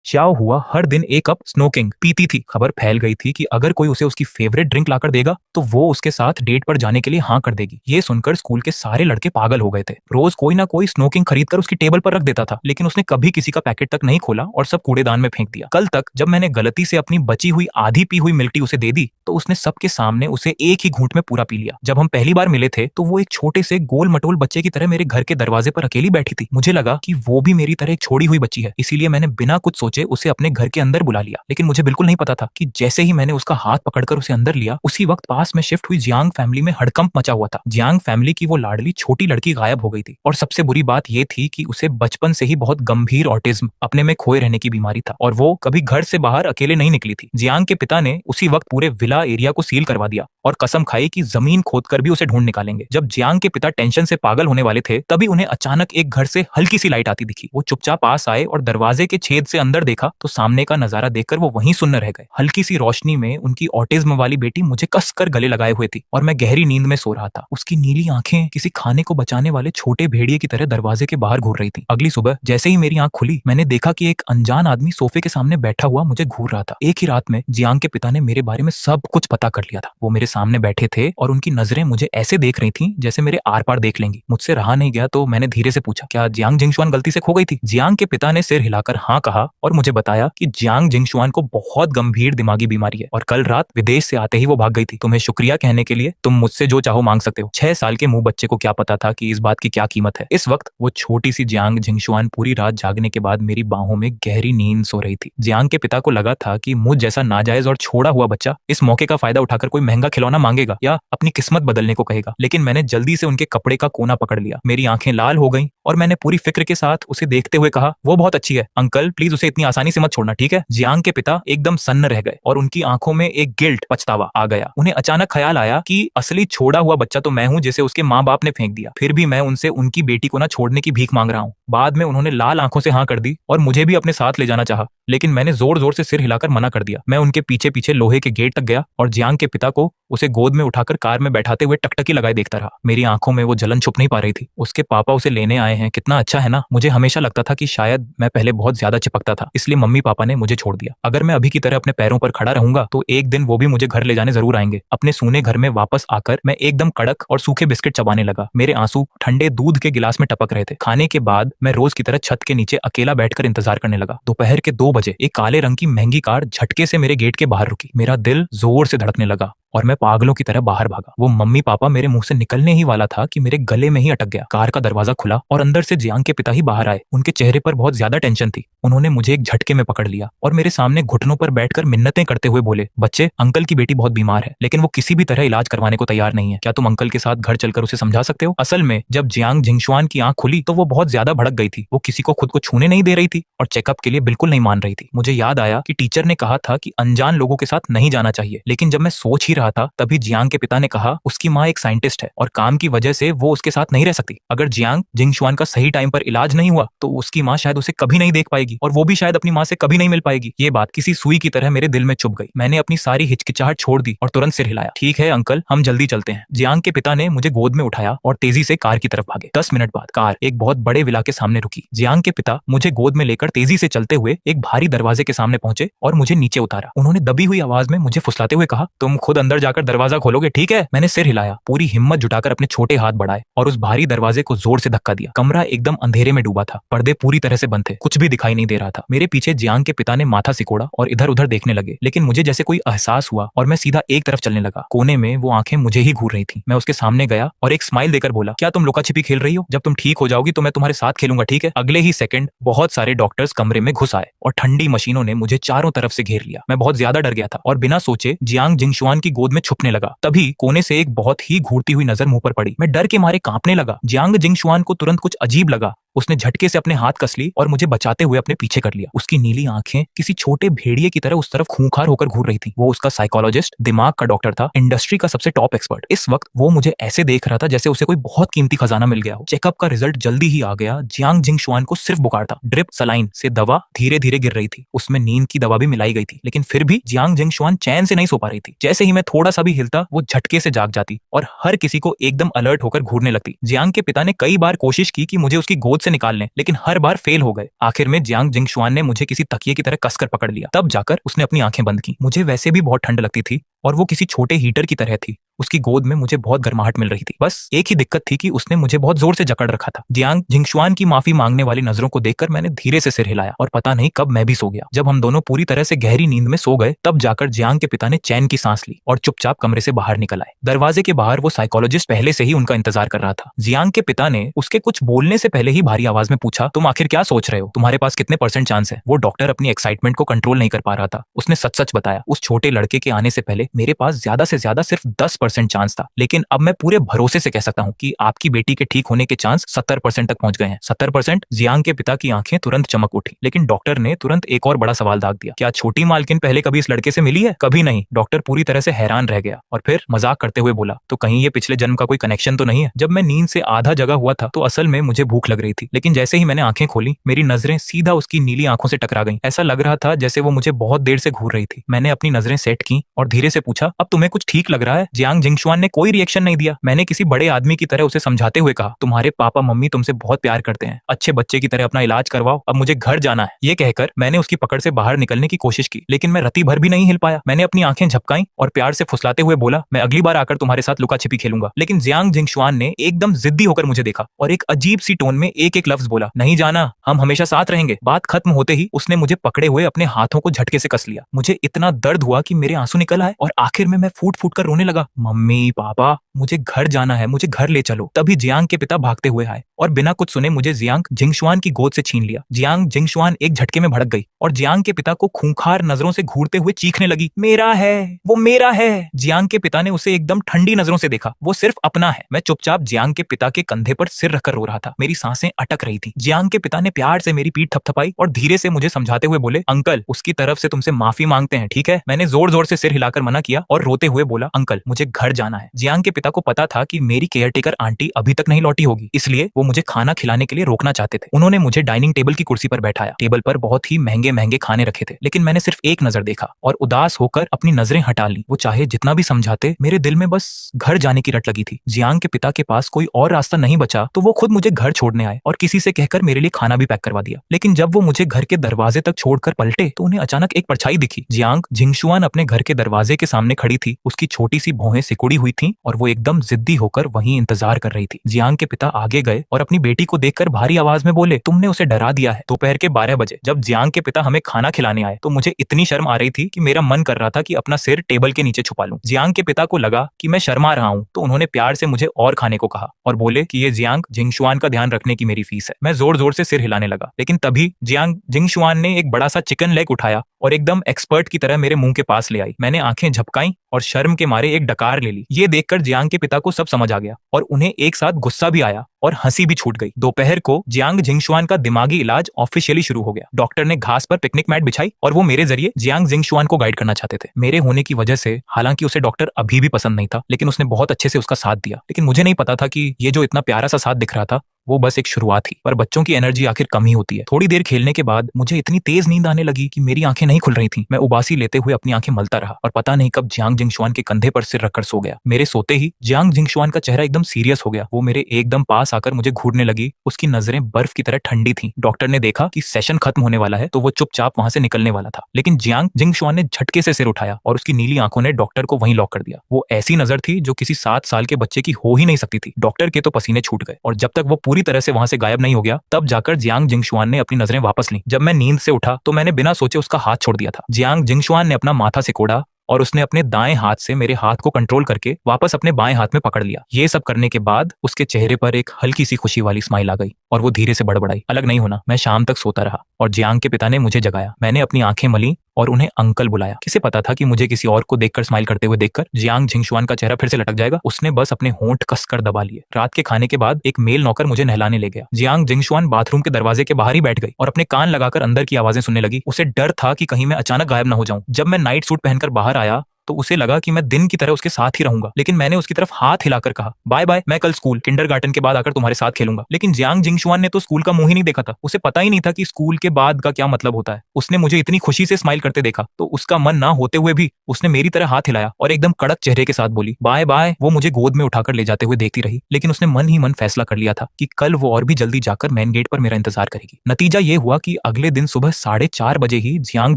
चाओ हुआ हर दिन एक कप स्नोकिंग पीती थी। खबर फैल गई थी कि अगर कोई उसे उसकी फेवरेट ड्रिंक लाकर देगा तो वो उसके साथ डेट पर जाने के लिए हाँ कर देगी। ये सुनकर स्कूल के सारे लड़के पागल हो गए थे। रोज कोई ना कोई स्नोकिंग खरीद कर उसकी टेबल पर रख देता था, लेकिन उसने कभी किसी का पैकेट तक नहीं खोला और सब कूड़ेदान में फेंक दिया। कल तक जब मैंने गलती से अपनी बची हुई आधी पी हुई मिल्क टी उसे दे दी तो उसने सबके सामने उसे एक ही घूंट में पूरा पी लिया। जब हम पहली बार मिले थे तो वो एक छोटे से गोल मटोल बच्चे की तरह मेरे घर के दरवाजे पर अकेली बैठी थी। मुझे लगा कि वो भी मेरी तरह एक छोड़ी हुई बच्ची है, इसीलिए मैंने बिना कुछ सोचे उसे अपने घर के अंदर बुला लिया। लेकिन मुझे बिल्कुल नहीं पता था कि जैसे ही मैंने उसका हाथ पकड़कर उसे अंदर लिया, उसी वक्त पास में शिफ्ट हुई जियांग फैमिली में हड़कंप मचा हुआ था। जियांग फैमिली की वो लाडली छोटी लड़की गायब हो गई थी और सबसे बुरी बात ये थी कि उसे बचपन से ही बहुत गंभीर ऑटिज्म, अपने में खोए रहने की बीमारी था और वो कभी घर से बाहर अकेले नहीं निकली थी। जियांग के पिता ने उसी वक्त पूरे विला एरिया को सील करवा दिया और कसम खाई कि जमीन खोदकर भी उसे ढूंढ निकालेंगे। जब जियांग के पिता टेंशन से पागल होने वाले थे तभी उन्हें अचानक एक घर से हल्की सी लाइट आती दिखी। वो चुपचाप पास आए और दरवाजे के छेद से अंदर देखा तो सामने का नजारा देखकर वो वहीं सुन्न रह गए। हल्की सी रोशनी में उनकी ऑटिज्म वाली बेटी मुझे कसकर गले लगाए हुए थी और मैं गहरी नींद में सो रहा था। उसकी नीली आंखें किसी खाने को बचाने वाले छोटे भेड़िए की तरह दरवाजे के बाहर घूर रही थी। अगली सुबह जैसे ही मेरी आंख खुली मैंने देखा कि एक अनजान आदमी सोफे के सामने बैठा हुआ मुझे घूर रहा था। एक ही रात में जियांग के पिता ने मेरे बारे में सब कुछ पता कर लिया था। वो मेरे सामने बैठे थे और उनकी नजरें मुझे ऐसे देख रही थी जैसे मेरे आर पार देख लेंगी। मुझसे रहा नहीं गया तो मैंने धीरे से पूछा, क्या जियांग जिंगशुआन गलती से खो गई थी? जियांग के पिता ने सिर हिलाकर हाँ कहा और मुझे बताया कि जियांग जिंगशुआन को बहुत गंभीर दिमागी बीमारी है और कल रात विदेश से आते ही वो भाग गई थी। तुम्हें शुक्रिया कहने के लिए तुम मुझसे जो चाहो मांग सकते हो। 6 साल के मुंह बच्चे को क्या पता था कि इस बात की क्या कीमत है। इस वक्त वो छोटी सी जियांग जिंगशुआन पूरी रात जागने के बाद मेरी बाहों में गहरी नींद सो रही थी। जियांग के पिता को लगा था कि मुझ जैसा नाजायज और छोड़ा हुआ बच्चा इस मौके का फायदा उठाकर कोई महंगा खिलौना मांगेगा या अपनी किस्मत बदलने को कहेगा, लेकिन मैंने जल्दी से उनके कपड़े का कोना पकड़ लिया। मेरी आंखें लाल हो गईं और मैंने पूरी फिक्र के साथ उसे देखते हुए कहा, वो बहुत अच्छी है अंकल, प्लीज उसे इतनी आसानी से मत छोड़ना, ठीक है? जियांग के पिता एकदम सन्न रह गए और उनकी आंखों में एक गिल्ट, पछतावा आ गया। उन्हें अचानक ख्याल आया कि असली छोड़ा हुआ बच्चा तो मैं हूं जिसे उसके माँ बाप ने फेंक दिया, फिर भी मैं उनसे उनकी बेटी को ना छोड़ने की भीख मांग रहा हूँ। बाद में उन्होंने लाल आंखों से हाँ कर दी और मुझे भी अपने साथ ले जाना चाहा, लेकिन मैंने जोर जोर से सिर हिलाकर मना कर दिया। मैं उनके पीछे पीछे लोहे के गेट तक गया और जियांग के पिता को उसे गोद में उठाकर कार में बैठाते हुए टकटकी लगाए देखता रहा। मेरी आंखों में वो जलन छुप नहीं पा रही थी। उसके पापा उसे लेने आए हैं, कितना अच्छा है ना। मुझे हमेशा लगता था कि शायद मैं पहले बहुत ज्यादा चिपकता था, इसलिए मम्मी पापा ने मुझे छोड़ दिया। अगर मैं अभी की तरह अपने पैरों पर खड़ा रहूंगा तो एक दिन वो भी मुझे घर ले जाने जरूर आएंगे। अपने सूने घर में वापस आकर मैं एकदम कड़क और सूखे बिस्किट चबाने लगा। मेरे आंसू ठंडे दूध के गिलास में टपक रहे थे। खाने के बाद मैं रोज की तरह छत के नीचे अकेला बैठकर इंतजार करने लगा। दोपहर के 2 बजे एक काले रंग की महंगी कार झटके से मेरे गेट के बाहर रुकी। मेरा दिल जोर से धड़कने लगा और मैं पागलों की तरह बाहर भागा। वो मम्मी पापा मेरे मुंह से निकलने ही वाला था कि मेरे गले में ही अटक गया। कार का दरवाजा खुला और अंदर से जियांग के पिता ही बाहर आए। उनके चेहरे पर बहुत ज्यादा टेंशन थी। उन्होंने मुझे एक झटके में पकड़ लिया और मेरे सामने घुटनों पर बैठकर मिन्नतें करते हुए बोले, बच्चे, अंकल की बेटी बहुत बीमार है, लेकिन वो किसी भी तरह इलाज करवाने को तैयार नहीं है। क्या तुम अंकल के साथ घर चलकर उसे समझा सकते हो? असल में जब जियांग जिंगशुआन की आंख खुली तो वो बहुत ज्यादा भड़क गई थी। वो किसी को खुद को छूने नहीं दे रही थी और चेकअप के लिए बिल्कुल नहीं मान रही थी। मुझे याद आया कि टीचर ने कहा था कि अनजान लोगों के साथ नहीं जाना चाहिए, लेकिन जब मैं सोच ही रहा था तभी जियांग के पिता ने कहा, उसकी माँ एक साइंटिस्ट है और काम की वजह से वो उसके साथ नहीं रह सकती। अगर जियांग जिंगशुआन का सही टाइम पर इलाज नहीं हुआ तो उसकी माँ शायद उसे कभी नहीं देख पाएगी और वो भी शायद अपनी माँ से कभी नहीं मिल पाएगी। ये बात किसी सुई की तरह मेरे दिल में चुभ गई। मैंने अपनी सारी हिचकिचाहट छोड़ दी और तुरंत सिर हिलाया। ठीक है अंकल, हम जल्दी चलते हैं। जियांग के पिता ने मुझे गोद में उठाया और तेजी से कार की तरफ भागे। 10 मिनट बाद कार एक बहुत बड़े विला के सामने रुकी। जियांग के पिता मुझे गोद में लेकर तेजी से चलते हुए एक भारी दरवाजे के सामने पहुंचे और मुझे नीचे उतारा। उन्होंने दबी हुई आवाज में मुझे फुसलाते हुए कहा, तुम खुद अंदर जाकर दरवाजा खोलोगे, ठीक है? मैंने सिर हिलाया, पूरी हिम्मत जुटाकर अपने छोटे हाथ बढ़ाए और उस भारी दरवाजे को जोर से धक्का दिया। कमरा एकदम अंधेरे में डूबा था। पर्दे पूरी तरह से बंद थे, कुछ भी दिखाई नहीं दे रहा था। मेरे पीछे जियांग के पिता ने माथा सिकोड़ा और इधर उधर देखने लगे, लेकिन मुझे जैसे कोई एहसास हुआ और मैं सीधा एक तरफ चलने लगा। कोने में वो आंखें मुझे ही घूर रही थी। मैं उसके सामने गया और एक स्माइल देकर बोला, क्या तुम लुका छिपी खेल रही हो? जब तुम ठीक हो जाओगी तो मैं तुम्हारे साथ खेलूंगा, ठीक है? अगले ही सेकंड बहुत सारे डॉक्टर्स कमरे में घुस आए और ठंडी मशीनों ने मुझे चारों तरफ से घेर लिया। मैं बहुत ज्यादा डर गया था और बिना सोचे जियांग जिंगशुआन की गोद में छुपने लगा। तभी कोने से एक बहुत ही घूरती हुई नजर मुंह पर पड़ी। मैं डर के मारे कांपने लगा। जियांग जिंगशुआन को तुरंत कुछ अजीब लगा। उसने झटके से अपने हाथ कस ली और मुझे बचाते हुए अपने पीछे कर लिया। उसकी नीली आंखें किसी छोटे भेड़िए की तरह उस तरफ खूंखार होकर घूर रही थी। वो उसका साइकोलॉजिस्ट, दिमाग का डॉक्टर था, इंडस्ट्री का सबसे टॉप एक्सपर्ट। इस वक्त वो मुझे ऐसे देख रहा था जैसे उसे कोई बहुत कीमती खजाना मिल गया हो। चेकअप का रिजल्ट जल्दी ही आ गया। जियांग जिंगशुआन को सिर्फ बुखार था। ड्रिप सलाइन से दवा धीरे धीरे गिर रही थी। उसमें नींद की दवा भी मिलाई गई थी, लेकिन फिर भी जियांग जिंगशुआन चैन से नहीं सो पा रही थी। जैसे ही मैं थोड़ा सा भी हिलता वो झटके से जाग जाती और हर किसी को एकदम अलर्ट होकर घूरने लगती। जियांग के पिता ने कई बार कोशिश की कि मुझे उसकी गोद गोद से निकालने, लेकिन हर बार फेल हो गए। आखिर में जियांग जिंगशुआन ने मुझे किसी तकिए की तरह कसकर पकड़ लिया। तब जाकर उसने अपनी आंखें बंद की। मुझे वैसे भी बहुत ठंड लगती थी और वो किसी छोटे हीटर की तरह थी। उसकी गोद में मुझे बहुत गर्माहट मिल रही थी। बस एक ही दिक्कत थी कि उसने मुझे बहुत जोर से जकड़ रखा था। जियांग जिंगशुआन की माफी मांगने वाली नजरों को देखकर मैंने धीरे से सिर हिलाया और पता नहीं कब मैं भी सो गया। जब हम दोनों पूरी तरह से गहरी नींद में सो गए, तब जाकर जियांग के पिता ने चैन की सांस ली और चुपचाप कमरे से बाहर निकल आए। दरवाजे के बाहर वो साइकोलॉजिस्ट पहले से ही उनका इंतजार कर रहा था। जियांग के पिता ने उसके कुछ बोलने से पहले ही भारी आवाज में पूछा, तुम आखिर क्या सोच रहे हो? तुम्हारे पास कितने % चांस है? वो डॉक्टर अपनी एक्साइटमेंट को कंट्रोल नहीं कर पा रहा था। उसने सच सच बताया, उस छोटे लड़के के आने से पहले मेरे पास ज्यादा से ज्यादा सिर्फ 10% चांस था, लेकिन अब मैं पूरे भरोसे से कह सकता हूँ कि आपकी बेटी के ठीक होने के चांस 70% तक पहुंच गए हैं। 70%? जियांग के पिता की आंखें तुरंत चमक उठी, लेकिन डॉक्टर ने तुरंत एक और बड़ा सवाल दाग दिया, क्या छोटी मालकिन पहले कभी इस लड़के से मिली है? कभी नहीं। डॉक्टर पूरी तरह से हैरान रह गया और फिर मजाक करते हुए बोला, तो कहीं ये पिछले जन्म का कोई कनेक्शन तो नहीं है? जब मैं नींद से आधा जगा हुआ था तो असल में मुझे भूख लग रही थी, लेकिन जैसे ही मैंने आंखें खोली, मेरी नजरें सीधा उसकी नीली आंखों से टकरा गईं। ऐसा लग रहा था जैसे वो मुझे बहुत देर से घूर रही थी। मैंने अपनी नजरें सेट की और धीरे से पूछा, अब तुम्हें कुछ ठीक लग रहा है? जियांग जिंगशुआन ने कोई रिएक्शन नहीं दिया। मैंने किसी बड़े आदमी की तरह उसे समझाते हुए कहा, तुम्हारे पापा मम्मी तुमसे बहुत प्यार करते हैं, अच्छे बच्चे की तरह अपना इलाज करवाओ, अब मुझे घर जाना है। ये कहकर मैंने उसकी पकड़ से बाहर निकलने की कोशिश की, लेकिन मैं रत्ती भर भी नहीं हिल पाया। मैंने अपनी आंखें झपकाई और प्यार से फुसलाते हुए बोला, मैं अगली बार आकर तुम्हारे साथ लुका छिपी खेलूंगा। लेकिन जियांग जिंगशुआन ने एकदम जिद्दी होकर मुझे देखा और एक अजीब सी टोन में एक एक लफ्ज बोला, नहीं जाना, हम हमेशा साथ रहेंगे। बात खत्म होते ही उसने मुझे पकड़े हुए अपने हाथों को झटके से कस लिया। मुझे इतना दर्द हुआ कि मेरे आंसू निकल आए और आखिर में मैं फूट फूट कर रोने लगा, मम्मी पापा मुझे घर जाना है, मुझे घर ले चलो। तभी जियांग के पिता भागते हुए आए और बिना कुछ सुने मुझे जियांग जिंगशुआन की गोद से छीन लिया। जियांग जिंगशुआन एक झटके में भड़क गई और जियांग के पिता को खूंखार नजरों से घूरते हुए चीखने लगी, मेरा है, वो मेरा है। जियांग के पिता ने उसे एकदम ठंडी नजरों से देखा, वो सिर्फ अपना है। मैं चुपचाप जियांग के पिता के कंधे पर सिर रखकर रो रहा था। मेरी सांसें अटक रही थी। जियांग के पिता ने प्यार से मेरी पीठ थपथपाई और धीरे से मुझे समझाते हुए बोले, अंकल उसकी तरफ से तुमसे माफी मांगते हैं, ठीक है? मैंने जोर जोर से सिर हिलाकर मना किया और रोते हुए बोला, अंकल मुझे घर जाना है। जियांग के पिता को पता था कि मेरी केयरटेकर आंटी अभी तक नहीं लौटी होगी, इसलिए वो मुझे खाना खिलाने के लिए रोकना चाहते थे। उन्होंने मुझे डाइनिंग टेबल की कुर्सी पर बैठाया। टेबल पर बहुत ही महंगे महंगे खाने रखे थे, लेकिन मैंने सिर्फ एक नजर देखा और उदास होकर अपनी नजरें हटा ली। वो चाहे जितना भी समझाते, मेरे दिल में बस घर जाने की रट लगी थी। जियांग के पिता के पास कोई और रास्ता नहीं बचा तो वो खुद मुझे घर छोड़ने आए और किसी से कहकर मेरे लिए खाना भी पैक करवा दिया। लेकिन जब वो मुझे घर के दरवाजे तक छोड़कर पलटे तो उन्हें अचानक एक परछाई दिखी। जियांग जिंगशुआन अपने घर के दरवाजे के सामने खड़ी थी। उसकी छोटी सी भौहें सिकुड़ी हुई थीं और वो एकदम जिद्दी होकर वहीं इंतजार कर रही थी। जियांग के पिता आगे गए और अपनी बेटी को देखकर भारी आवाज में बोले, तुमने उसे डरा दिया है। दोपहर के 12 बजे जब जियांग के पिता हमें खाना खिलाने आए तो मुझे इतनी शर्म आ रही थी कि मेरा मन कर रहा था कि अपना सिर टेबल के नीचे छुपा लूं। जियांग के पिता को लगा कि मैं शर्मा रहा हूं तो उन्होंने प्यार से मुझे और खाने को कहा और बोले कि ये जियांग जिंगशुआन का ध्यान रखने की मेरी फीस है। मैं जोर जोर से सिर हिलाने लगा, लेकिन तभी जियांग जिंगशुआन ने एक बड़ा सा चिकन लेग उठाया और एकदम एक्सपर्ट की तरह मेरे मुंह के पास ले आई। मैंने आंखें झपकाई और शर्म के मारे एक डकार ले ली। ये देखकर जियांग के पिता को सब समझ आ गया और उन्हें एक साथ गुस्सा भी आया और हंसी भी छूट गई। दोपहर को जियांग जिंगशुआन का दिमागी इलाज ऑफिशियली शुरू हो गया। डॉक्टर ने घास पर पिकनिक मैट बिछाई और वो मेरे जरिए जियांग जिंगशुआन को गाइड करना चाहते थे। मेरे होने की वजह से हालांकि उसे डॉक्टर अभी भी पसंद नहीं था, लेकिन उसने बहुत अच्छे से उसका साथ दिया। लेकिन मुझे नहीं पता था कि ये जो इतना प्यारा सा साथ दिख रहा था वो बस एक शुरुआत थी। पर बच्चों की एनर्जी आखिर कम ही होती है। थोड़ी देर खेलने के बाद मुझे इतनी तेज नींद आने लगी कि मेरी आंखें नहीं खुल रही थी। मैं उबासी लेते हुए अपनी आंखें मलता रहा और पता नहीं कब जियांग जिंगशुआन के कंधे पर सिर रखकर सो गया। मेरे सोते ही जियांग जिंगशुआन का चेहरा एकदम सीरियस हो गया। वो मेरे एकदम पास आकर मुझे घूरने लगी। उसकी नजरें बर्फ की तरह ठंडी थी। डॉक्टर ने देखा कि सेशन खत्म होने वाला है तो वो चुपचाप वहां से निकलने वाला था, लेकिन जियांग जिंगशुआन ने झटके से सिर उठाया और उसकी नीली आंखों ने डॉक्टर को वहीं लॉक कर दिया। वो ऐसी नजर थी जो किसी 7 साल के बच्चे की हो ही नहीं सकती थी। डॉक्टर के तो पसीने छूट गए और जब तक वो पूरी तरह से वहां से गायब नहीं हो गया तब जाकर जियांग जिंगशुआन ने अपनी नजरें वापस ली। जब मैं नींद से उठा तो मैंने बिना सोचे उसका हाथ छोड़ दिया था। जियांग जिंगशुआन ने अपना माथा सिकोड़ा और उसने अपने दाएं हाथ से मेरे हाथ को कंट्रोल करके वापस अपने बाएं हाथ में पकड़ लिया। ये सब करने के बाद उसके चेहरे पर एक हल्की सी खुशी वाली स्माइल आ गई और वो धीरे से बड़बड़ाई, अलग नहीं होना। मैं शाम तक सोता रहा और जियांग के पिता ने मुझे जगाया। मैंने अपनी आंखें मली और उन्हें अंकल बुलाया। किसे पता था कि मुझे किसी और को देखकर स्माइल करते हुए देखकर जियांग जिंगशुआन का चेहरा फिर से लटक जाएगा। उसने बस अपने होंठ कसकर दबा लिए। रात के खाने के बाद एक मेल नौकर मुझे नहलाने ले गया। जियांग जिंगशुआन बाथरूम के दरवाजे के बाहर ही बैठ गई और अपने कान लगाकर अंदर की आवाजें सुनने लगी। उसे डर था कि कहीं मैं अचानक गायब न हो जाऊं। जब मैं नाइट सूट पहनकर बाहर आया तो उसे लगा कि मैं दिन की तरह उसके साथ ही रहूंगा, लेकिन मैंने उसकी तरफ हाथ हिलाकर कहा, बाय बाय, मैं कल स्कूल किंडरगार्टन के बाद आकर तुम्हारे साथ खेलूंगा। लेकिन जियांग जिंगशुआन ने तो स्कूल का मुंह ही नहीं देखा था। उसे पता ही नहीं था कि स्कूल के बाद का क्या मतलब होता है। उसने मुझे इतनी खुशी से स्माइल करते देखा तो उसका मन ना होते हुए भी उसने मेरी तरह हाथ हिलाया और एकदम कड़क चेहरे के साथ बोली, बाय बाय। वो मुझे गोद में उठाकर ले जाते हुए देखती रही, लेकिन उसने मन ही मन फैसला कर लिया था कि कल वो और भी जल्दी जाकर मेन गेट पर मेरा इंतजार करेगी। नतीजा ये हुआ कि अगले दिन सुबह 4:30 बजे ही जियांग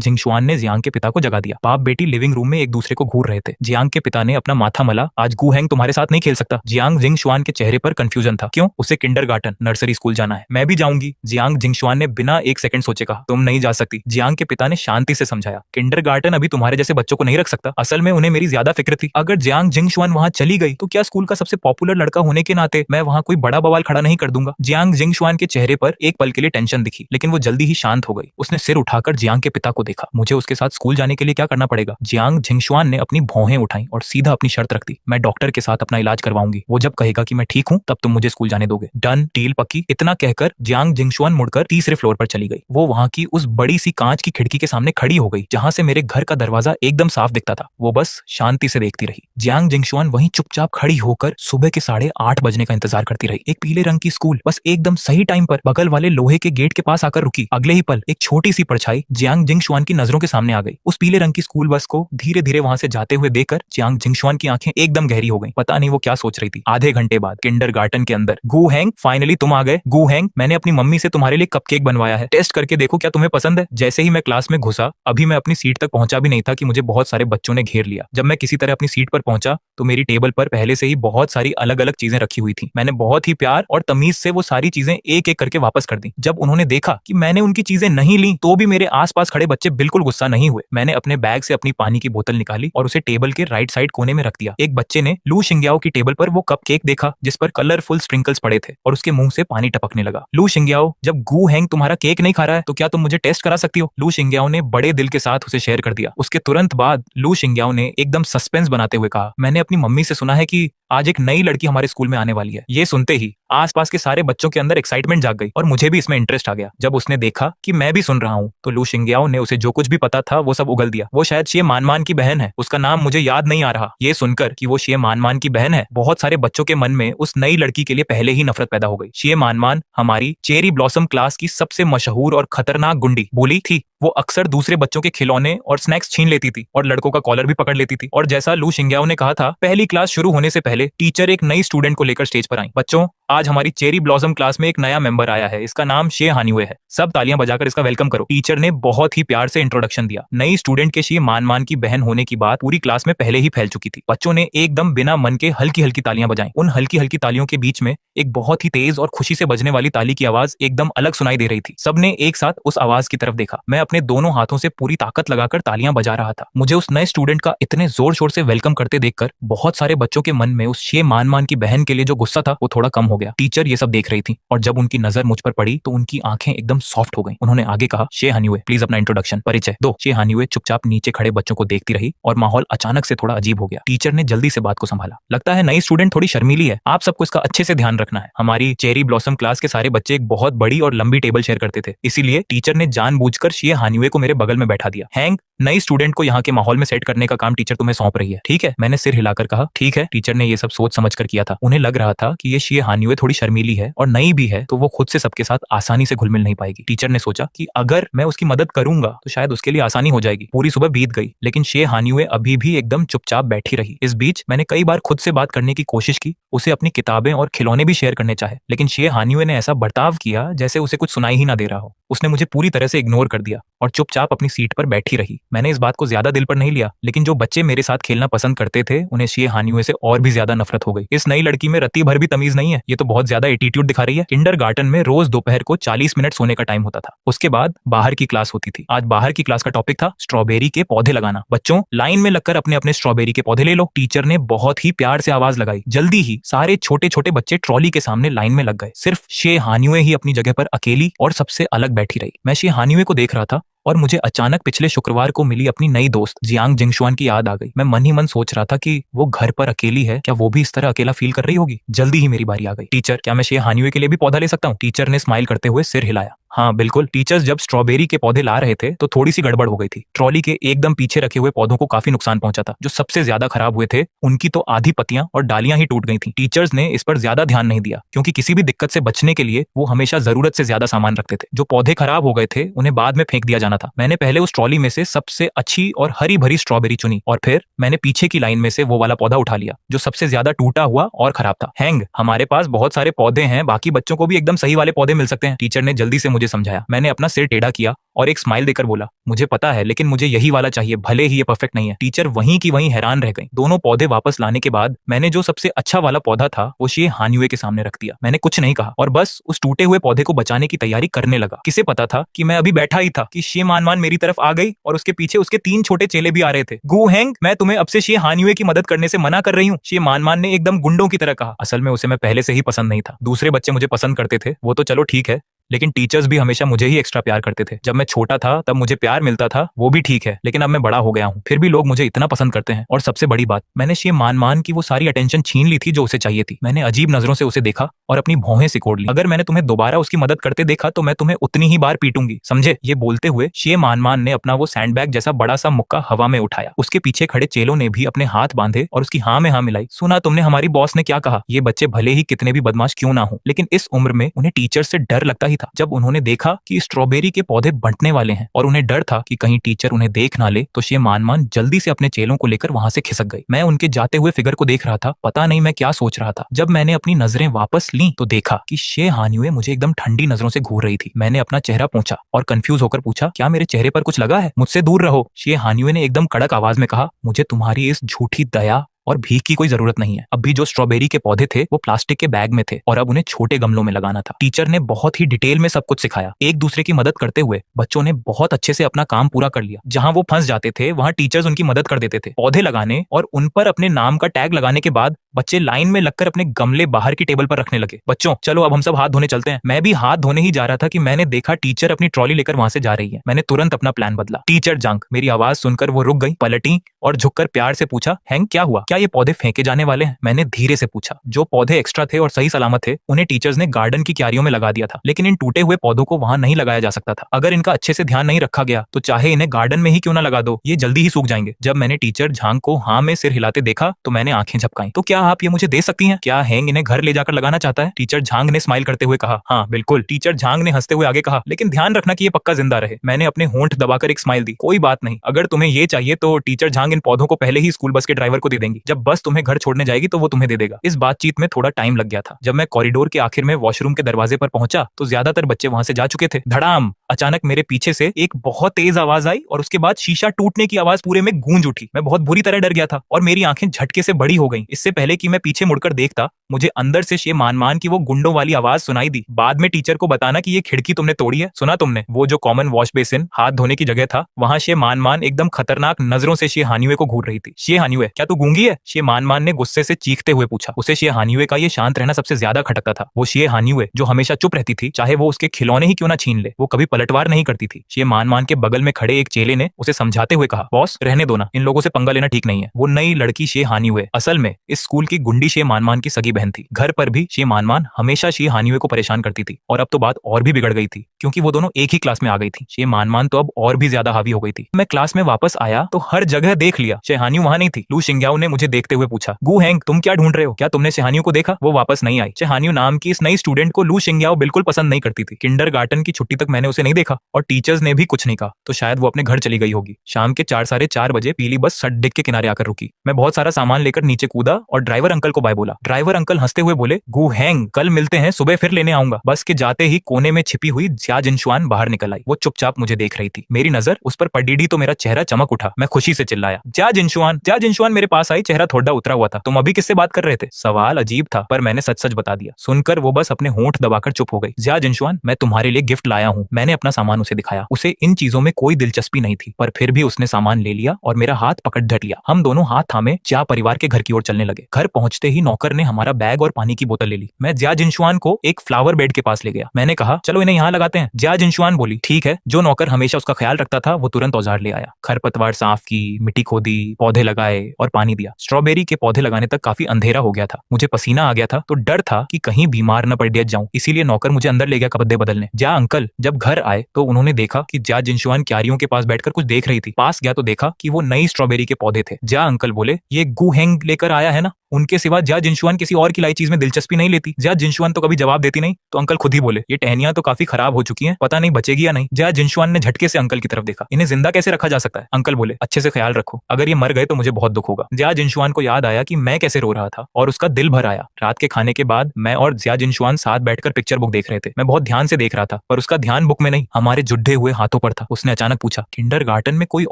जिंगशुआन ने जियांग के पिता को जगा दिया। बाप बेटी लिविंग रूम में एक दूसरे को घूर रहे थे। जियांग के पिता ने अपना माथा मला, आज गू हैंग तुम्हारे साथ नहीं खेल सकता। जियांग जिंगशुआन के चेहरे पर कंफ्यूजन था। क्यों? उसे किंडरगार्टन नर्सरी स्कूल जाना है। मैं भी जाऊंगी, जियांग जिंगशुआन ने बिना एक सेकंड सोचे कहा। तुम नहीं जा सकती, जियांग के पिता ने शांति से समझाया। किंडरगार्टन अभी तुम्हारे जैसे बच्चों को नहीं रख सकता। असल में उन्हें मेरी ज्यादा फिक्र थी। अगर जियांग जिंगशुआन वहां चली गई तो क्या स्कूल का सबसे पॉपुलर लड़का होने के नाते मैं वहां कोई बड़ा बवाल खड़ा नहीं कर दूंगा। जियांग जिंगशुआन के चेहरे पर एक पल के लिए टेंशन दिखी, लेकिन वो जल्दी ही शांत हो गई। उसने सिर उठाकर जियांग के पिता को देखा। मुझे उसके साथ स्कूल जाने के लिए क्या करना पड़ेगा? जियांग जिंगशुआन ने अपनी भौहें उठाई और सीधा अपनी शर्त रख दी, मैं डॉक्टर के साथ अपना इलाज करवाऊंगी। वो जब कहेगा कि मैं ठीक हूं तब तुम मुझे स्कूल जाने दोगे। डन, डील पक्की। इतना कहकर जियांग जिंगशुआन मुड़कर तीसरे फ्लोर पर चली गई। वो वहां की उस बड़ी सी कांच की खिड़की के सामने खड़ी हो गई जहां से मेरे घर का दरवाजा एकदम साफ दिखता था। वो बस शांति से देखती रही। जियांग जिंगशुआन वहीं चुपचाप खड़ी होकर सुबह के 8:30 बजने का इंतजार करती रही। एक पीले रंग की स्कूल बस एकदम सही टाइम पर बगल वाले लोहे के गेट के पास आकर रुकी। अगले ही पल एक छोटी सी परछाई जियांग जिंगशुआन की नजरों के सामने आ गई। उस पीले रंग की स्कूल बस को धीरे धीरे वहां से जाते हुए देखकर जियांग जिंगशुआन की आंखें एकदम गहरी हो गई। पता नहीं वो क्या सोच रही थी। आधे घंटे बाद किंडरगार्टन के अंदर, गू हैंग, फाइनली तुम आ गए। गू हैंग, मैंने अपनी मम्मी से तुम्हारे लिए कपकेक बनवाया है, टेस्ट करके देखो क्या तुम्हें पसंद है। जैसे ही मैं क्लास में घुसा, अभी मैं अपनी सीट तक पहुंचा भी नहीं था कि मुझे बहुत सारे बच्चों ने घेर लिया। जब मैं किसी तरह अपनी सीट पर पहुंचा तो मेरी टेबल पर पहले से ही बहुत सारी अलग अलग चीजें रखी हुई थी। मैंने बहुत ही प्यार और तमीज से वो सारी चीजें एक एक करके वापस कर दी। जब उन्होंने देखा कि मैंने उनकी चीजें नहीं ली तो भी मेरे आसपास खड़े बच्चे बिल्कुल गुस्सा नहीं हुए। मैंने अपने बैग से अपनी पानी की बोतल निकाली और उसे टेबल के राइट साइड कोने में रख दिया। एक बच्चे ने लू शिंग्याओ की टेबल पर वो कपकेक देखा जिस पर कलरफुल स्प्रिंकल्स पड़े थे और उसके मुंह से पानी टपकने लगा। लू शिंग्याओ, जब गू हैंग तुम्हारा केक नहीं खा रहा है तो क्या तुम मुझे टेस्ट करा सकती हो? लू शिंग्याओ ने बड़े दिल के साथ उसे शेयर कर दिया। उसके तुरंत बाद लू शिंग्याओ ने एकदम सस्पेंस बनाते हुए कहा, मैंने अपनी मम्मी से सुना है कि आज एक नई लड़की हमारे स्कूल में आने वाली है। ये सुनते ही आसपास के सारे बच्चों के अंदर एक्साइटमेंट जाग गई और मुझे भी इसमें इंटरेस्ट आ गया। जब उसने देखा कि मैं भी सुन रहा हूँ तो लू शिंग्याओ ने उसे जो कुछ भी पता था वो सब उगल दिया। वो शायद शिए मानमान की बहन है, उसका नाम मुझे याद नहीं आ रहा। ये सुनकर कि वो शिए मानमान की बहन है, बहुत सारे बच्चों के मन में उस नई लड़की के लिए पहले ही नफरत पैदा हो गई। शिए मानमान हमारी चेरी ब्लॉसम क्लास की सबसे मशहूर और खतरनाक गुंडी बोली थी। वो अक्सर दूसरे बच्चों के खिलौने और स्नैक्स छीन लेती थी और लड़कों का कॉलर भी पकड़ लेती थी। और जैसा लू शिंग्याओ ने कहा था, पहली क्लास शुरू होने से पहले टीचर एक नई स्टूडेंट को लेकर स्टेज पर आई। बच्चों, आज हमारी चेरी ब्लॉसम क्लास में एक नया मेंबर आया है, इसका नाम शिए हान्युए है। सब तालियां बजाकर इसका वेलकम करो। टीचर ने बहुत ही प्यार से इंट्रोडक्शन दिया। नई स्टूडेंट के शिए मानमान की बहन होने की बात पूरी क्लास में पहले ही फैल चुकी थी। बच्चों ने एकदम बिना मन के हल्की हल्की तालियां बजाई। उन हल्की हल्की तालियों के बीच में एक बहुत ही तेज और खुशी से बजने वाली ताली की आवाज एकदम अलग सुनाई दे रही थी। सबने एक साथ उस आवाज की तरफ देखा। मैं अपने दोनों हाथों से पूरी ताकत लगाकर तालियां बजा रहा था। मुझे उस नए स्टूडेंट का इतने जोर शोर से वेलकम करते देखकर बहुत सारे बच्चों के मन में उस शिए मानमान की बहन के लिए जो गुस्सा था वो थोड़ा कम हो गया। टीचर ये सब देख रही थी और जब उनकी नजर मुझ पर पड़ी तो उनकी आंखें एकदम सॉफ्ट हो गई। उन्होंने आगे कहा, शिए हान्युए, प्लीज अपना इंट्रोडक्शन, परिचय दो। शिए हान्युए चुपचाप नीचे खड़े बच्चों को देखती रही और माहौल अचानक से थोड़ा अजीब हो गया। टीचर ने जल्दी से बात को संभाला। लगता है नई स्टूडेंट थोड़ी शर्मीली है, आप सबको इसका अच्छे से ध्यान रखना है। हमारी चेरी ब्लॉसम क्लास के सारे बच्चे एक बहुत बड़ी और लंबी टेबल शेयर करते थे, इसीलिए टीचर ने जानबूझकर शिए हान्युए को मेरे बगल में बैठा दिया। हैंग, नई स्टूडेंट को यहाँ के माहौल में सेट करने का काम टीचर तुम्हें सौंप रही है, ठीक है? मैंने सिर हिलाकर कहा, ठीक है। टीचर ने ये सब सोच समझ कर किया था। उन्हें लग रहा था कि ये शिए हान्युए थोड़ी शर्मीली है और नई भी है तो वो खुद से सबके साथ आसानी से घुल मिल नहीं पाएगी। टीचर ने सोचा कि अगर मैं उसकी मदद करूंगा तो शायद उसके लिए आसानी हो जाएगी। पूरी सुबह बीत गई लेकिन शिए हान्युए अभी भी एकदम चुपचाप बैठी रही। इस बीच मैंने कई बार खुद से बात करने की कोशिश की, उसे अपनी किताबें और खिलौने भी शेयर करने चाहे, लेकिन शिए हान्युए ने ऐसा बर्ताव किया जैसे उसे कुछ सुनाई ही ना दे रहा हो। उसने मुझे पूरी तरह से इग्नोर कर दिया और चुपचाप अपनी सीट पर बैठी रही। मैंने इस बात को ज्यादा दिल पर नहीं लिया, लेकिन जो बच्चे मेरे साथ खेलना पसंद करते थे उन्हें शिए हान्युए से और भी ज्यादा नफरत हो गई। इस नई लड़की में रत्ती भर भी तमीज नहीं है, ये तो बहुत ज्यादा एटीट्यूड दिखा रही है। किंडरगार्टन में रोज दोपहर को 40 मिनट सोने का टाइम होता था। उसके बाद बाहर की क्लास होती थी। आज बाहर की क्लास का टॉपिक था स्ट्रॉबेरी के पौधे लगाना। बच्चों, लाइन में लगकर अपने अपने स्ट्रॉबेरी के पौधे ले लो। टीचर ने बहुत ही प्यार से आवाज लगाई। जल्दी ही सारे छोटे छोटे बच्चे ट्रॉली के सामने लाइन में लग गए। सिर्फ शिए हान्युए ही अपनी जगह पर अकेली और सबसे अलग बैठी रही। मैं शिए हान्युए को देख रहा था और मुझे अचानक पिछले शुक्रवार को मिली अपनी नई दोस्त जियांग जिंगशुआन की याद आ गई। मैं मन ही मन सोच रहा था कि वो घर पर अकेली है, क्या वो भी इस तरह अकेला फील कर रही होगी? जल्दी ही मेरी बारी आ गई। टीचर, क्या मैं शिए हान्युए के लिए भी पौधा ले सकता हूँ? टीचर ने स्माइल करते हुए सिर हिलाया। हाँ बिल्कुल, टीचर्स जब स्ट्रॉबेरी के पौधे ला रहे थे तो थोड़ी सी गड़बड़ हो गई थी। ट्रॉली के एकदम पीछे रखे हुए पौधों को काफी नुकसान पहुंचा था। जो सबसे ज्यादा खराब हुए थे उनकी तो आधी पत्तियां और डालियां ही टूट गई थी। टीचर्स ने इस पर ज्यादा ध्यान नहीं दिया क्योंकि किसी भी दिक्कत से बचने के लिए वो हमेशा जरूरत से ज्यादा सामान रखते थे। जो पौधे खराब हो गए थे उन्हें बाद में फेंक दिया जाना था। मैंने पहले उस ट्रॉली में से सबसे अच्छी और हरी भरी स्ट्रॉबेरी चुनी और फिर मैंने पीछे की लाइन में से वो वाला पौधा उठा लिया जो सबसे ज्यादा टूटा हुआ और खराब था। हैंग, हमारे पास बहुत सारे पौधे हैं, बाकी बच्चों को भी एकदम सही वाले पौधे मिल सकते हैं। टीचर ने जल्दी से मुझे समझाया। मैंने अपना सिर टेढ़ा किया और एक स्माइल देकर बोला, मुझे पता है लेकिन मुझे यही वाला चाहिए, भले ही ये परफेक्ट नहीं है। टीचर वहीं की वहीं हैरान रह गई। दोनों पौधे वापस लाने के बाद मैंने जो सबसे अच्छा वाला पौधा था वो शे हान्युए के सामने रख दिया। मैंने कुछ नहीं कहा और बस उस टूटे हुए पौधे को बचाने की तैयारी करने लगा। किसे पता था कि मैं अभी बैठा ही था कि शे मानमान मेरी तरफ आ गई और उसके पीछे उसके 3 छोटे चेले भी आ रहे थे। गु हैंग, मैं तुम्हें अब से शे हान्युए की मदद करने से मना कर रही हूँ, शे मानमान ने एकदम गुंडों की तरह कहा। असल में उसे मैं पहले से ही पसंद नहीं था। दूसरे बच्चे मुझे पसंद करते थे वो तो चलो ठीक है, लेकिन टीचर्स भी हमेशा मुझे ही एक्स्ट्रा प्यार करते थे। जब मैं छोटा था तब मुझे प्यार मिलता था, वो भी ठीक है, लेकिन अब मैं बड़ा हो गया हूँ फिर भी लोग मुझे इतना पसंद करते हैं। और सबसे बड़ी बात, मैंने शे मान की वो सारी अटेंशन छीन ली थी जो उसे चाहिए थी। मैंने अजीब नजरों से उसे देखा और अपनी भौहें सिकोड़ ली। अगर मैंने तुम्हें दोबारा उसकी मदद करते देखा तो मैं तुम्हें उतनी ही बार पीटूंगी, समझे? ये बोलते हुए शे मान ने अपना वो सैंडबैग जैसा बड़ा सा मुक्का हवा में उठाया। उसके पीछे खड़े चेलों ने भी अपने हाथ बांधे और उसकी हाँ में हाँ मिलाई। सुना तुमने हमारी बॉस ने क्या कहा? ये बच्चे भले ही कितने भी बदमाश क्यों ना हो, लेकिन इस उम्र में उन्हें टीचर से डर लगता ही था। जब उन्होंने देखा कि स्ट्रॉबेरी के पौधे बंटने वाले हैं और उन्हें डर था कि कहीं टीचर उन्हें देख ना ले, तो शे मान जल्दी से अपने चेलों को लेकर वहां से खिसक गई। मैं उनके जाते हुए फिगर को देख रहा था, पता नहीं मैं क्या सोच रहा था। जब मैंने अपनी नजरें वापस ली तो देखा कि शे हान्युए मुझे एकदम ठंडी नजरों से घूर रही थी। मैंने अपना चेहरा पोंछा और कंफ्यूज होकर पूछा, क्या मेरे चेहरे पर कुछ लगा है? मुझसे दूर रहो, शे हान्युए ने एकदम कड़क आवाज में कहा। मुझे तुम्हारी इस झूठी दया और भीख की कोई जरूरत नहीं है। अब भी जो स्ट्रॉबेरी के पौधे थे वो प्लास्टिक के बैग में थे और अब उन्हें छोटे गमलों में लगाना था। टीचर ने बहुत ही डिटेल में सब कुछ सिखाया। एक दूसरे की मदद करते हुए बच्चों ने बहुत अच्छे से अपना काम पूरा कर लिया। जहां वो फंस जाते थे वहां टीचर्स उनकी मदद कर देते थे। पौधे लगाने और उन पर अपने नाम का टैग लगाने के बाद बच्चे लाइन में लगकर अपने गमले बाहर की टेबल पर रखने लगे। बच्चों चलो अब हम सब हाथ धोने चलते हैं। मैं भी हाथ धोने ही जा रहा था कि मैंने देखा टीचर अपनी ट्रॉली लेकर वहां से जा रही है। मैंने तुरंत अपना प्लान बदला। टीचर जांग, मेरी आवाज सुनकर वो रुक गई, पलटी और झुककर प्यार से पूछा, हैंग क्या हुआ? क्या ये पौधे फेंके जाने वाले हैं? मैंने धीरे से पूछा। जो पौधे एक्स्ट्रा थे और सही सलामत थे उन्हें टीचर्स ने गार्डन की क्यारियों में लगा दिया था, लेकिन इन टूटे हुए पौधों को वहां नहीं लगाया जा सकता था। अगर इनका अच्छे से ध्यान नहीं रखा गया तो चाहे इन्हें गार्डन में ही क्यों ना लगा दो, ये जल्दी ही सूख जाएंगे। जब मैंने टीचर झांग को हाँ में सिर हिलाते देखा तो मैंने आंखें झपकाई। तो क्या आप ये मुझे दे सकती हैं? क्या हैंग इन्हें घर ले जाकर लगाना चाहता है? टीचर झांग ने स्माइल करते हुए कहा, हाँ बिल्कुल। टीचर झांग ने हंसते हुए आगे कहा, लेकिन ध्यान रखना कि ये पक्का जिंदा रहे। मैंने अपने होंठ दबाकर एक स्माइल दी। कोई बात नहीं, अगर तुम्हें ये चाहिए तो टीचर झांग इन पौधों को पहले ही स्कूल बस के ड्राइवर को दे देंगी। जब बस तुम्हें घर छोड़ने जाएगी तो वो तुम्हें दे देगा। इस बातचीत में थोड़ा टाइम लग गया था। जब मैं कॉरिडोर के आखिर में वॉशरूम के दरवाजे पर पहुंचा तो ज्यादातर बच्चे वहां से जा चुके थे। धड़ाम! अचानक मेरे पीछे से एक बहुत तेज आवाज आई और उसके बाद शीशा टूटने की आवाज पूरे में गूंज उठी। मैं बहुत बुरी तरह डर गया था और मेरी आंखें झटके से बड़ी हो गईं। इससे पहले कि मैं पीछे मुड़कर देखता, मुझे अंदर से शे मान की वो गुंडों वाली आवाज सुनाई दी। बाद में टीचर को बताना कि ये खिड़की तुमने तोड़ी है। सुना तुमने? वो जो कॉमन वॉश बेसिन हाथ धोने की जगह था, वहां शे मान एकदम खतरनाक नजरों से शे हान्युए को घूर रही थी। शे हान्युए, क्या तू गूंगी है? शे मान ने गुस्से से चीखते हुए पूछा। उसे शे हान्युए का ये शांत रहना सबसे ज्यादा खटकता था। वो शे हान्युए जो हमेशा चुप रहती थी, चाहे वो उसके खिलौने ही क्यों ना छीन ले, वो कभी पलटवार नहीं करती थी। शे मान के बगल में खड़े एक चेले ने उसे समझाते हुए कहा, बॉस रहने दो ना, इन लोगों से पंगा लेना ठीक नहीं है। वो नई लड़की शे हान्युए असल में इस स्कूल की गुंडी शे मान की सगी बहन थी। घर पर भी शे मान हमेशा शे हान्युए को परेशान करती थी और अब तो बात और भी बिगड़ गई थी क्योंकि वो दोनों एक ही क्लास में आ गई थी। शे मान तो अब और भी ज्यादा हावी हो गई थी। मैं क्लास में वापस आया तो हर जगह देख लिया, शे हान्यू वहां नहीं थी। लू शिंग्याओ ने मुझे देखते हुए पूछा, गु हैंग तुम क्या ढूंढ रहे हो? क्या तुमने शे हान्यू को देखा? वो वापस नहीं आई। शे हान्यू नाम की इस नई स्टूडेंट को लू शिंग्याओ बिल्कुल पसंद नहीं करती थी। किंडरगार्टन की छुट्टी तक मैंने उसे नहीं देखा और टीचर्स ने भी कुछ नहीं कहा, तो शायद वो अपने घर चली गई होगी। शाम के 4 साढ़े 4 बजे पीली बस सड़क के किनारे आकर रुकी। मैं बहुत सारा सामान लेकर नीचे कूदा और ड्राइवर अंकल को बाय बोला। ड्राइवर अंकल हंसते हुए बोले, गु हैंग कल मिलते हैं, सुबह फिर लेने आऊंगा। बस के जाते ही कोने में छिपी हुई ज्या जिनशुआन बाहर निकल आई। वो चुपचाप मुझे देख रही थी। मेरी नजर उस पर पड़ी तो मेरा चेहरा चमक उठा। मैं खुशी से चिल्लाया, ज्या जिनशुआन मेरे पास आई। चेहरा थोड़ा उतरा हुआ था। तुम अभी किससे बात कर रहे थे? सवाल अजीब था पर मैंने सच सच बता दिया। सुनकर वो बस अपने होंठ दबाकर चुप हो गई। ज्या जिनशुआन, मैं तुम्हारे लिए गिफ्ट लाया हूँ। मैंने अपना सामान उसे दिखाया। उसे इन चीजों में कोई दिलचस्पी नहीं थी, पर फिर भी उसने सामान ले लिया और मेरा हाथ पकड़ धर लिया। हम दोनों हाथ थामे जिया परिवार के घर की ओर चलने लगे। घर पहुंचते ही नौकर ने हमारा बैग और पानी की बोतल ले ली। मैं जिया जिनशुआन को एक फ्लावर बेड के पास ले गया। मैंने कहा, चलो इन्हें यहाँ लगाते हैं। जिया जिनशुआन बोली, ठीक है। जो नौकर हमेशा उसका ख्याल रखता था वो तुरंत औजार ले आया। खरपतवार साफ की, मिट्टी खोदी, पौधे लगाए और पानी दिया। स्ट्रॉबेरी के पौधे लगाने तक काफी अंधेरा हो गया था। मुझे पसीना आ गया था तो डर था कि कहीं बीमार न पड़ जाऊं, इसीलिए नौकर मुझे अंदर ले गया कपड़े बदलने। जिया अंकल जब घर आए तो उन्होंने देखा कि जिया जिनशुआन क्यारियों के पास बैठकर कुछ देख रही थी। पास गया तो देखा कि वो नई स्ट्रॉबेरी के पौधे थे। जिया अंकल बोले, ये गु हेंग लेकर आया है ना? उनके सिवा जिया जिनशुआन किसी और की लाई चीज में दिलचस्पी नहीं लेती। जिया जिनशुआन तो कभी जवाब देती नहीं। तो अंकल खुद ही बोले, ये टहनियां तो काफी खराब हो चुकी हैं, पता नहीं बचेगी या नहीं। जिया जिनशुआन ने झटके से अंकल की तरफ देखा। इन्हें जिंदा कैसे रखा जा सकता है? अंकल बोले, अच्छे से ख्याल रखो, अगर ये मर गए तो मुझे बहुत दुख होगा। जिया जिनशुआन को याद आया कि मैं कैसे रो रहा था और उसका दिल भर आया। रात के खाने के बाद मैं और जिया जिनशुआन साथ बैठकर पिक्चर बुक देख रहे थे। मैं बहुत ध्यान से देख रहा था, पर उसका ध्यान बुक में नहीं, हमारे जुड्ढे हुए हाथों पर था। उसने अचानक पूछा, किंडरगार्टन में कोई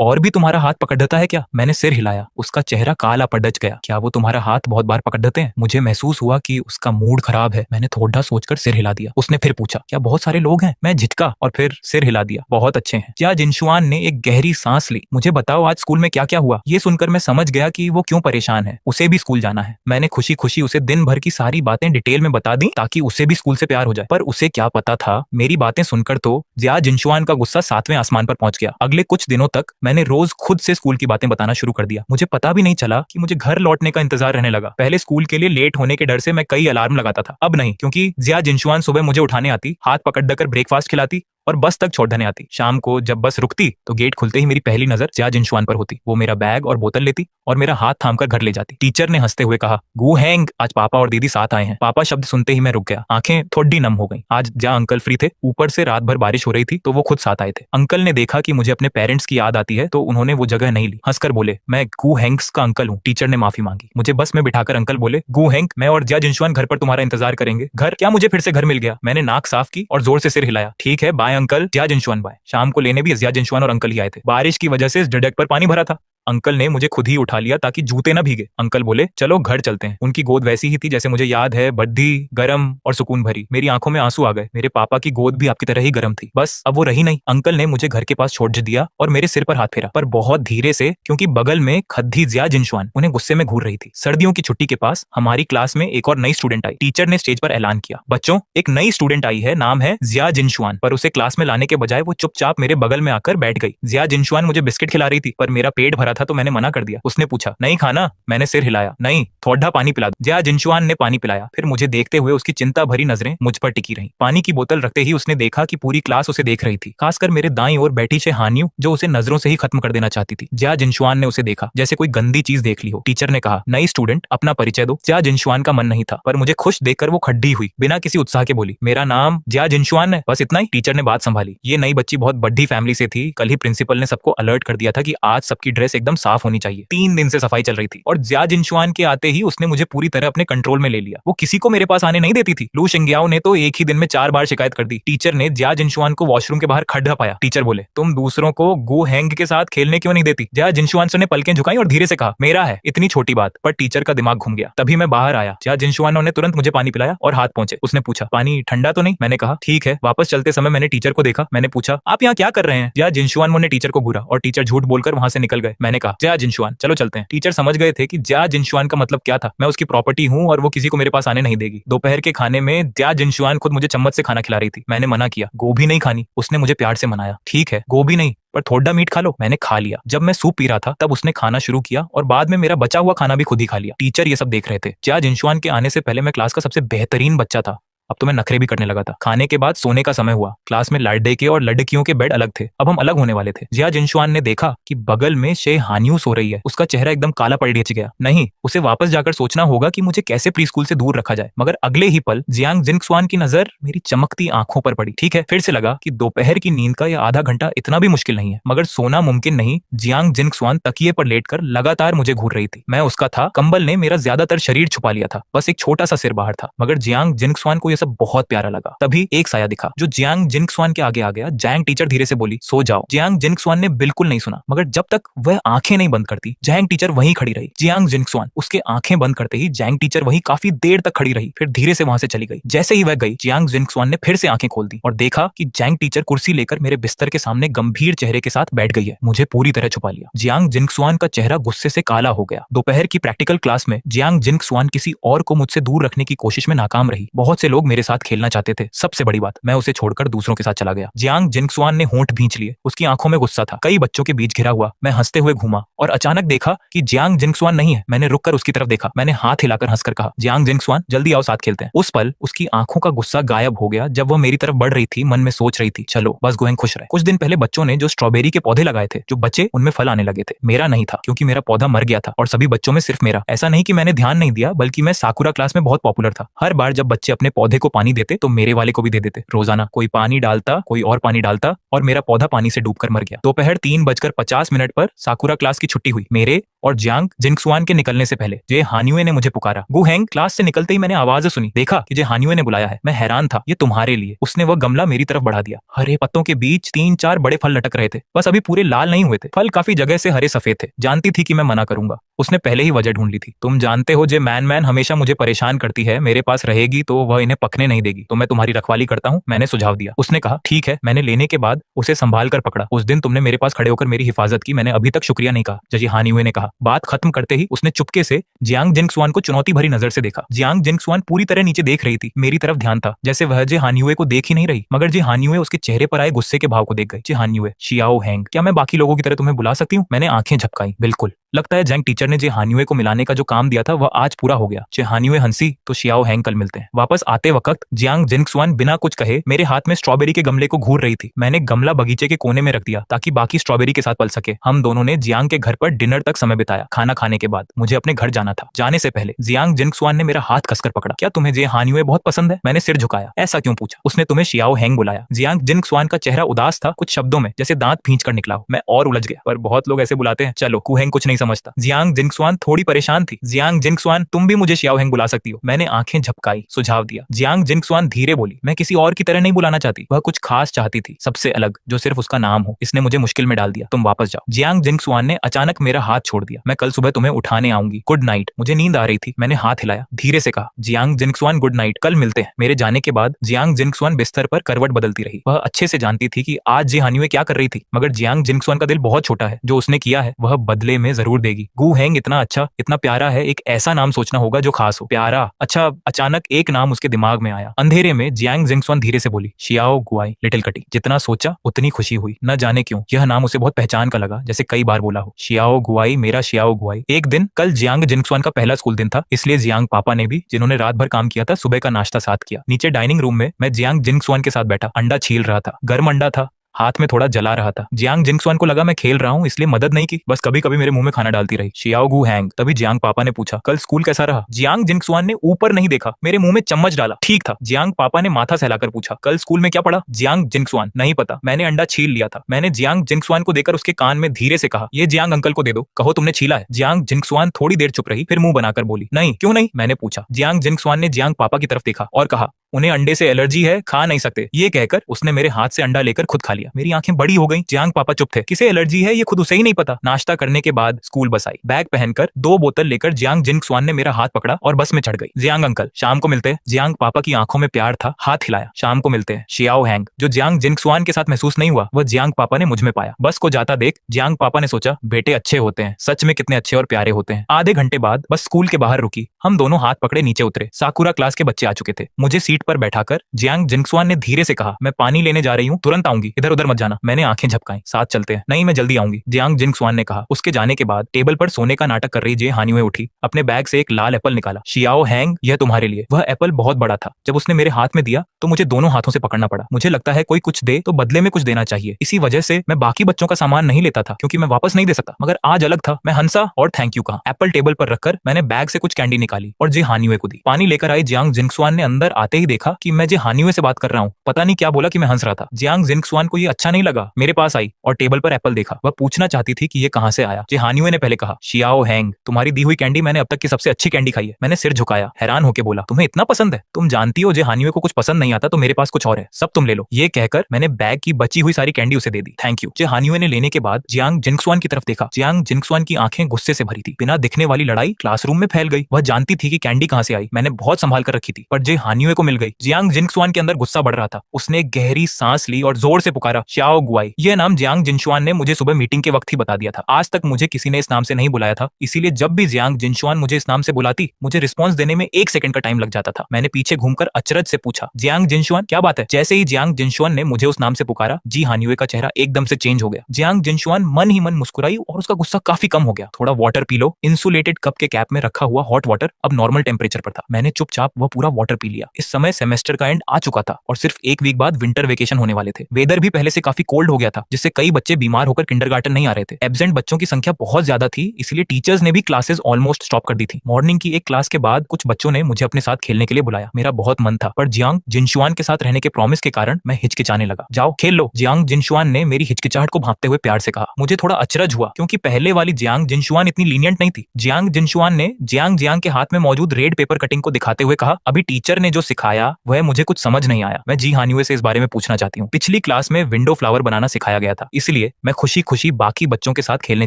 और भी तुम्हारा हाथ पकड़ देता है क्या? मैंने सिर हिलाया। उसका चेहरा काला पड़च गया। क्या वो तुम्हारा हाथ बहुत बार पकड़ देते हैं? मुझे महसूस हुआ कि उसका मूड खराब है। मैंने थोड़ा सोचकर सिर हिला दिया। उसने फिर पूछा, क्या बहुत सारे लोग हैं? मैं झिटका और फिर सिर हिला दिया। बहुत अच्छे हैं। जिया जिनशुआन ने एक गहरी सांस ली। मुझे बताओ आज स्कूल में क्या क्या हुआ? ये सुनकर मैं समझ गया कि वो क्यों परेशान है। उसे भी स्कूल जाना है। मैंने खुशी खुशी उसे दिन भर की सारी बातें डिटेल में बता दी ताकि उसे भी स्कूल से प्यार हो जाए। पर उसे क्या पता था, मेरी बातें सुनकर तो जिया जिनशुआन का गुस्सा 7वें आसमान पर पहुंच गया। अगले कुछ दिनों तक मैंने रोज खुद से स्कूल की बातें बताना शुरू कर दिया। मुझे पता भी नहीं चला कि मुझे घर लौटने का इंतजार रहने लगा। पहले स्कूल के लिए लेट होने के डर से मैं कई अलार्म लगाता था, अब नहीं, क्योंकि जिया जिनशुआन सुबह मुझे उठाने आती, हाथ पकड़ कर ब्रेकफास्ट खिलाती और बस तक छोड़ने आती। शाम को जब बस रुकती तो गेट खुलते ही मेरी पहली नजर जिया जिनशुआन पर होती। वो मेरा बैग और बोतल लेती और मेरा हाथ थामकर घर ले जाती। टीचर ने हंसते हुए कहा, गु हेंग, आज पापा और दीदी साथ आए हैं। पापा शब्द सुनते ही मैं रुक गया। आंखें थोड़ी नम हो गई। आज जिया अंकल फ्री थे। ऊपर से रात भर बारिश हो रही थी तो वो खुद साथ आए थे। अंकल ने देखा कि मुझे अपने पेरेंट्स की याद आती है तो उन्होंने वो जगह नहीं ली। हंसकर बोले, मैं गु हेंग्स का अंकल हूँ। टीचर ने माफी मांगी। मुझे बस में बिठाकर अंकल बोले, गु हेंग, मैं और जिया जिनशुआन घर पर तुम्हारा इंतजार करेंगे। घर क्या? मुझे फिर से घर मिल गया। मैंने नाक साफ की और जोर से सिर हिलाया। ठीक है, बाय अंकल। जिया जिनशुआन बाय। शाम को लेने भी जिया जिनशुआन और अंकल ही आए थे। बारिश की वजह से इस डिडक्ट पर पानी भरा था। अंकल ने मुझे खुद ही उठा लिया ताकि जूते न भीगे। अंकल बोले, चलो घर चलते हैं। उनकी गोद वैसी ही थी जैसे मुझे याद है, बड्ढी, गरम और सुकून भरी। मेरी आंखों में आंसू आ गए। मेरे पापा की गोद भी आपकी तरह ही गरम थी, बस अब वो रही नहीं। अंकल ने मुझे घर के पास छोड़ दिया और मेरे सिर पर हाथ फेरा, पर बहुत धीरे से, क्योंकि बगल में खद्दी जिया जिनशुआन उन्हें गुस्से में घूर रही थी। सर्दियों की छुट्टी के पास हमारी क्लास में एक और नई स्टूडेंट आई। टीचर ने स्टेज पर ऐलान किया, बच्चों, एक नई स्टूडेंट आई है, नाम है जिया जिनशुआन। पर उसे क्लास में लाने के बजाय वो चुपचाप मेरे बगल में आकर बैठ गई। जिया जिनशुआन मुझे बिस्किट खिला रही थी, पर मेरा पेट भरा था तो मैंने मना कर दिया। उसने पूछा, नहीं खाना? मैंने सिर हिलाया। नहीं, थोड़ा पानी पिला दो। जिया जिनशुआन ने पानी पिलाया। फिर मुझे देखते हुए उसकी चिंता भरी नजरें मुझ पर टिकी रहीं। पानी की बोतल रखते ही उसने देखा कि पूरी क्लास उसे देख रही थी, खासकर मेरे दाईं ओर बैठी हानियू, जो उसे नजरों से ही खत्म कर देना चाहती थी। जिया जिनशुआन ने उसे देखा जैसे कोई गंदी चीज देख ली हो। टीचर ने कहा, नई स्टूडेंट, अपना परिचय दो। जिया जिनशुआन का मन नहीं था, पर मुझे खुश देखकर वो खड्डी हुई, बिना किसी उत्साह के बोली, मेरा नाम जिया जिनशुआन है, बस इतना ही। टीचर ने बात संभाली, ये नई बच्ची बहुत बड़ी फैमिली से थी। कल ही प्रिंसिपल ने सबको अलर्ट कर दिया था कि आज सबकी ड्रेस एकदम साफ होनी चाहिए। 3 दिन से सफाई चल रही थी और जिया जिनशुआन के आते ही उसने मुझे पूरी तरह अपने कंट्रोल में ले लिया। वो किसी को मेरे पास आने नहीं देती थी। लू शिंग्याओ ने तो एक ही दिन में 4 बार शिकायत कर दी। टीचर ने जिया जिनशुआन को वॉशरूम के बाहर खड्डा पाया। टीचर बोले, तुम दूसरों को गु हेंग के साथ खेलने क्यों नहीं देती? जिया जिनशुआन ने पलकें झुकाई और धीरे से कहा, मेरा है। इतनी छोटी बात, पर टीचर का दिमाग घूम गया। तभी मैं बाहर आया। जिया जिनशुआन ने तुरंत मुझे पानी पिलाया और हाथ पहुंचे। उसने पूछा, पानी ठंडा तो नहीं? मैंने कहा, ठीक है। वापस चलते समय मैंने टीचर को देखा। मैंने पूछा, आप यहाँ क्या कर रहे हैं? जिया जिनशुआन ने टीचर को घूरा और टीचर झूठ बोलकर वहां से निकल गए। मैंने कहा, जिया जिनशुआन, चलो चलते हैं। टीचर समझ गए थे कि जिया जिनशुआन का मतलब क्या था। मैं उसकी प्रॉपर्टी हूँ और वो किसी को मेरे पास आने नहीं देगी। दोपहर के खाने में जिया जिनशुआन खुद मुझे चम्मच से खाना खिला रही थी। मैंने मना किया, गोभी नहीं खानी। उसने मुझे प्यार से मनाया, ठीक है, गोभी नहीं, पर थोड़ा मीट खा लो। मैंने खा लिया। जब मैं सूप पी रहा था तब उसने खाना शुरू किया और बाद में मेरा बचा हुआ खाना भी खुद ही खा लिया। टीचर ये सब देख रहे थे। जिया जिनशुआन के आने से पहले मैं क्लास का सबसे बेहतरीन बच्चा था। अब तो मैं नखरे भी करने लगा था। खाने के बाद सोने का समय हुआ। क्लास में लड़के और लड़कियों के बेड अलग थे। अब हम अलग होने वाले थे। जिया जिनशुआन ने देखा कि बगल में हानियू सो रही है। उसका चेहरा एकदम काला पड़ गया। नहीं, उसे वापस जाकर सोचना होगा कि मुझे कैसे प्री स्कूल से दूर रखा जाए। मगर अगले ही पल जियांग जिनक्सुआन की नजर मेरी चमकती आंखों पर पड़ी। ठीक है, फिर से लगा कि दोपहर की नींद का यह आधा घंटा इतना भी मुश्किल नहीं है, मगर सोना मुमकिन नहीं। जियांग जिनक्सुआन तकिए पर लेटकर लगातार मुझे घूर रही थी। मैं उसका था। कंबल ने मेरा ज्यादातर शरीर छुपा लिया था, बस एक छोटा सा सिर बाहर था। मगर जियांग जिनक्सुआन को यह सब बहुत प्यारा लगा। तभी एक साया दिखा जो जियांग जिंगसुआन के आगे आ गया। जैंग टीचर धीरे से बोली, सो जाओ। जियांग जिंगसुआन ने बिल्कुल नहीं सुना, मगर जब तक वह आंखें नहीं बंद करती जैंग टीचर वहीं खड़ी रही। जियांग जिंगसुआन उसके आंखें बंद करते ही जैंग टीचर वहीं काफी देर तक खड़ी रही, फिर धीरे से वहां से चली गई। जैसे ही वह गई, जियांग जिंगसुआन ने फिर से आंखें खोल दी और देखा कि जैंग टीचर कुर्सी लेकर मेरे बिस्तर के सामने गंभीर चेहरे के साथ बैठ गई है। मुझे पूरी तरह छुपा लिया। जियांग जिंगसुआन का चेहरा गुस्से से काला हो गया। दोपहर की प्रैक्टिकल क्लास में जियांग जिंगसुआन किसी और को मुझसे दूर रखने की कोशिश में नाकाम रही। बहुत से लोग मेरे साथ खेलना चाहते थे। सबसे बड़ी बात, मैं उसे छोड़कर दूसरों के साथ चला गया। जियांग जिंगसुआन ने होंठ भींच लिए। उसकी आंखों में गुस्सा था। कई बच्चों के बीच घिरा हुआ मैं हंसते हुए घूमा और अचानक देखा कि जियांग जिंगसुआन नहीं है। मैंने रुककर उसकी तरफ देखा। मैंने हाथ हिलाकर हंसकर कहा, जियांग जिंगसुआन जल्दी आओ, साथ खेलते हैं। उस पल उसकी आंखों का गुस्सा गायब हो गया। जब वह मेरी तरफ बढ़ रही थी, मन में सोच रही थी, चलो बस गुहेंग खुश रहे। कुछ दिन पहले बच्चों ने जो स्ट्रॉबेरी के पौधे लगाए थे, जो बच्चे उनमें फल आने लगे थे। मेरा नहीं था, क्योंकि मेरा पौधा मर गया था और सभी बच्चों में सिर्फ मेरा। ऐसा नहीं कि मैंने ध्यान नहीं दिया, बल्कि मैं साकुरा क्लास में बहुत पॉपुलर था। हर बार जब बच्चे अपने पौधे को पानी देते तो मेरे वाले को भी दे देते। रोजाना कोई पानी डालता, कोई और पानी डालता और मेरा पौधा पानी से डूबकर मर गया। दोपहर 3:50 पर साकुरा क्लास की छुट्टी हुई। मेरे और जियांग जिंगसुआन के निकलने से पहले जे हान्युए ने मुझे पुकारा। गुहेंग। क्लास से निकलते ही मैंने आवाज सुनी, देखा कि जे हान्युए ने बुलाया है। मैं हैरान था। ये तुम्हारे लिए। उसने वह गमला मेरी तरफ बढ़ा दिया। हरे पत्तों के बीच 3-4 बड़े फल लटक रहे थे, बस अभी पूरे लाल नहीं हुए थे। फल काफी जगह से हरे सफेद थे। जानती थी कि मैं मना करूंगा। उसने पहले ही वजह ढूंढ ली थी। तुम जानते हो जे मैन हमेशा मुझे परेशान करती है। मेरे पास रहेगी तो वह इन्हें पकने नहीं देगी, तो मैं तुम्हारी रखवाली करता हूँ। मैंने सुझाव दिया। उसने कहा, ठीक है। मैंने लेने के बाद उसे संभाल कर पकड़ा। उस दिन तुमने मेरे पास खड़े होकर मेरी हिफाजत की। मैंने अभी तक शुक्रिया नहीं कहा, जजी हान्युए ने कहा। बात खत्म करते ही उसने चुपके से जियांग जिंगसुआन को चुनौती भरी नजर से देखा। जियांग जिंगसुआन पूरी तरह नीचे देख रही थी। मेरी तरफ ध्यान था, जैसे वह जे हान्युए को देख ही नहीं रही, मगर जे हान्युए उसके चेहरे पर आए गुस्से के भाव को देख गई। जे हान्युए, शियाओ हैंग, क्या मैं बाकी लोगों की तरह तुम्हें बुला सकती हूँ? मैंने आंखें झपकाई। बिल्कुल। लगता है जैंग टीचर ने जे हान्युए को मिलाने का जो काम दिया था वह आज पूरा हो गया। जे हान्युए हंसी तो शियाओ हैंग कल मिलते हैं। वापस आते वक्त जियांग जिंगसुआन बिना कुछ कहे मेरे हाथ में स्ट्रॉबेरी के गमले को घूर रही थी। मैंने गमला बगीचे के कोने में रख दिया ताकि बाकी स्ट्रॉबेरी के साथ पल सके। हम दोनों ने जियांग के घर पर डिनर तक समय बिताया। खाना खाने के बाद मुझे अपने घर जाना था। जाने से पहले जियांग जिंगसुआन ने मेरा हाथ कसकर पकड़ा। क्या तुम्हें जे हान्युए बहुत पसंद है? मैंने सिर झुकाया। ऐसा क्यों पूछा? उसने तुम्हें शियाओ हैंग बुलाया। जियांग जिंगसुआन का चेहरा उदास था, कुछ शब्दों में जैसे दांत भींच कर निकला हो। मैं और उलझ गया, पर बहुत लोग ऐसे बुलाते हैं। चलो, कुहेंग कुछ नहीं समझता। जियांग जिंगसुआन थोड़ी परेशान थी। जियांग जिंगसुआन, तुम भी मुझे शियाओ हैंग बुला सकती हो। मैंने आंखें झपकाई, सुझाव दिया। जियांग जिंगसुआन धीरे बोली, मैं किसी और की तरह नहीं बुलाना चाहती। वह कुछ खास चाहती थी, सबसे अलग, जो सिर्फ उसका नाम हो। इसने मुझे मुश्किल में डाल दिया। तुम वापस जाओ। जियांग जिंगसुआन ने अचानक मेरा हाथ छोड़ दिया। मैं कल सुबह तुम्हें उठाने आऊंगी। Good night. मुझे नींद आ रही थी। मैंने हाथ हिलाया, धीरे से कहा, जियांग जिंगसुआन गुड नाइट, कल मिलते हैं। मेरे जाने के बाद जियांग जिंगसुआन बिस्तर पर करवट बदलती रही। वह अच्छे से जानती थी कि आज जे हान्युए क्या कर रही थी, मगर जियांग जिंगसुआन का दिल बहुत छोटा है। जो उसने किया है वह बदले में जरूर देगी। गु हैंग इतना अच्छा, इतना प्यारा है। एक ऐसा नाम सोचना होगा जो खास हो। प्यारा, अच्छा। अचानक एक नाम उसके दिमाग में आया। अंधेरे में जियांग जिंगसुआन धीरे से बोली, शियाओ गुआई, लिटिल कटी। जितना सोचा उतनी खुशी हुई। न जाने क्यों यह नाम उसे बहुत पहचान का लगा, जैसे कई बार बोला हो, शियाओ गुआई, मेरा शियाओ गुआई। एक दिन, कल जियांग जिंगसुआन का पहला स्कूल दिन था, इसलिए जियांग पापा ने भी, जिन्होंने रात भर काम किया था, सुबह का नाश्ता साथ किया। नीचे डाइनिंग रूम में मैं जियांग जिंगसुआन के साथ बैठा अंडा छील रहा था। गर्म अंडा था, हाथ में थोड़ा जला रहा था। जियांग जिंगसुआन को लगा मैं खेल रहा हूँ, इसलिए मदद नहीं की, बस कभी कभी मेरे मुंह में खाना डालती रही। शियाओ गु हैंग। तभी जियांग पापा ने पूछा, कल स्कूल कैसा रहा? जियांग जिंगसुआन ने ऊपर नहीं देखा, मेरे मुंह में चम्मच डाला। ठीक था। जियांग पापा ने माथा सहलाकर पूछा, कल स्कूल में क्या पढ़ा? जियांग जिंगसुआन, नहीं पता, मैंने अंडा छील लिया था। मैंने जियांग जिंगसुआन को देकर उसके कान में धीरे से कहा, ये जियांग अंकल को दे दो, कहो तुमने छीला है। जियांग जिंगसुआन थोड़ी देर चुप रही, फिर मुंह बनाकर बोली, नहीं। क्यों नहीं? मैंने पूछा। जियांग जिंगसुआन ने जियांग पापा की तरफ देखा और कहा, उन्हें अंडे से एलर्जी है, खा नहीं सकते। ये कहकर उसने मेरे हाथ से अंडा लेकर खुद खा लिया। मेरी आंखें बड़ी हो गईं। जियांग पापा चुप थे। किसे एलर्जी है ये खुद उसे ही नहीं पता। नाश्ता करने के बाद स्कूल बस आई। बैग पहनकर 2 बोतल लेकर जियांग जिंगसुआन ने मेरा हाथ पकड़ा और बस में चढ़ गई। जियांग अंकल, शाम को मिलते हैं। जियांग पापा की आंखों में प्यार था, हाथ हिलाया। शाम को मिलते हैं। Xiao hang. जो जियांग जिंगसुआन के साथ महसूस नहीं हुआ, वह जियांग पापा ने मुझ में पाया। बस को जाता देख जियांग पापा ने सोचा, बेटे अच्छे होते हैं, सच में कितने अच्छे और प्यारे होते हैं। आधे घंटे बाद बस स्कूल के बाहर रुकी। हम दोनों हाथ पकड़े नीचे उतरे। साकुरा क्लास के बच्चे आ चुके थे। मुझे सीट पर बैठाकर जियांग जिंगसुआन ने धीरे से कहा, मैं पानी लेने जा रही हूँ, तुरंत आऊंगी, इधर उधर मत जाना। मैंने आंखें झपकाई। साथ चलते हैं। नहीं, मैं जल्दी आऊंगी, जियांग जिंगसुआन ने कहा। उसके जाने के बाद टेबल पर सोने का नाटक कर रही जे हान्युए उठी, अपने बैग से एक लाल एप्पल निकाला। शियाओ हैंग, यह तुम्हारे लिए। वह एप्पल बहुत बड़ा था। जब उसने मेरे हाथ में दिया तो मुझे दोनों हाथों से पकड़ना पड़ा। मुझे लगता है कोई कुछ दे तो बदले में कुछ देना चाहिए। इसी वजह से मैं बाकी बच्चों का सामान नहीं लेता था, क्योंकि मैं वापस नहीं दे सकता। मगर आज अलग था। मैं हंसा और थैंक यू कहा। एप्पल टेबल पर रखकर मैंने बैग से कुछ कैंडी निकाली और जे हान्युए को दी। पानी लेकर आई जियांग जिंगसुआन ने अंदर आते ही देखा कि मैं जे हान्युए से बात कर रहा हूँ। पता नहीं क्या बोला कि मैं हंस रहा था। जियांग जिंगसुआन को ये अच्छा नहीं लगा, मेरे पास आई और टेबल पर एप्पल देखा। वह पूछना चाहती थी कि ये कहाँ से आया। जे हानियुए ने पहले कहा, शियाओ हैंग, तुम्हारी दी हुई कैंडी मैंने अब तक की सबसे अच्छी कैंडी खाई है। मैंने सिर झुकाया, हैरान होकर बोला, तुम्हें इतना पसंद है? तुम जानती हो जे हानियुए को कुछ पसंद नहीं आता तो मेरे पास कुछ और है, सब तुम ले लो। ये कहकर मैंने बैग की बची हुई सारी कैंडी उसे दे दी। Thank you. जे हानियुए ने लेने के बाद जियांग जिंगसुआन की तरफ देखा। जियांग जिंगसुआन की आंखें गुस्से से भरी थी। बिना दिखने वाली लड़ाई क्लासरूम में फैल गई। वह जानती थी कि कैंडी कहां से आई, मैंने बहुत संभाल कर रखी थी, पर जे हानियुए को मिल गई। जियांग जिंगसुआन के अंदर गुस्सा बढ़ रहा था। उसने एक गहरी सांस ली और जोर से पुकारा, श्याओ गुआई। यह नाम जियांग जिनशुआन ने मुझे सुबह मीटिंग के वक्त ही बता दिया था। आज तक मुझे किसी ने इस नाम से नहीं बुलाया था, इसीलिए जब भी जियांग जिनशुआन मुझे इस नाम से बुलाती, मुझे रिस्पॉन्स देने में 1 सेकंड का टाइम लग जाता था। मैंने पीछे घूमकर अचरज से पूछा, जियांग जिनशुआन क्या बात है? जैसे ही जियांग जिनशुआन ने मुझे उस नाम से पुकारा, जी हानियुए का चेहरा एकदम से चेंज हो गया। जियांग जिनशुआन मन ही मन मुस्कुराई और उसका गुस्सा काफी कम हो गया। थोड़ा water P low. Insulated cup के कैप में रखा हुआ हॉट वाटर अब नॉर्मल टेम्परेचर पर था। मैंने चुपचाप वह पूरा वाटर पी लिया। इस समय सेमेस्टर का एंड आ चुका था और सिर्फ 1 वीक बाद विंटर वेकेशन होने वाले थे। वेदर भी पहले से काफी कोल्ड हो गया था, जिससे कई बच्चे बीमार होकर किंडरगार्टन नहीं आ रहे थे। एब्सेंट बच्चों की संख्या बहुत ज्यादा थी, इसलिए टीचर्स ने भी क्लासेस ऑलमोस्ट स्टॉप कर दी थी। मॉर्निंग की एक क्लास के बाद कुछ बच्चों ने मुझे अपने साथ खेलने के लिए बुलाया। मेरा बहुत मन था, पर जियांग जिनशुआन के साथ रहने के प्रॉमिस के कारण मैं हिचकिचाने लगा। जाओ खेल लो, जियांग जिनशुआन ने मेरी हिचकिचाहट को भांपते हुए प्यार से कहा। मुझे थोड़ा अचरज हुआ, क्योंकि पहले वाली जियांग जिनशुआन इतनी लीनियंट नहीं थी। जियांग जिनशुआन ने जियांग के हाथ में मौजूद रेड पेपर कटिंग को दिखाते हुए कहा, अभी टीचर ने जो सिखाया वह मुझे कुछ समझ नहीं आया। मैं जी हानियुए से इस बारे में पूछना चाहती हूँ। पिछली क्लास में विंडो फ्लावर बनाना सिखाया गया था, इसलिए मैं खुशी खुशी बाकी बच्चों के साथ खेलने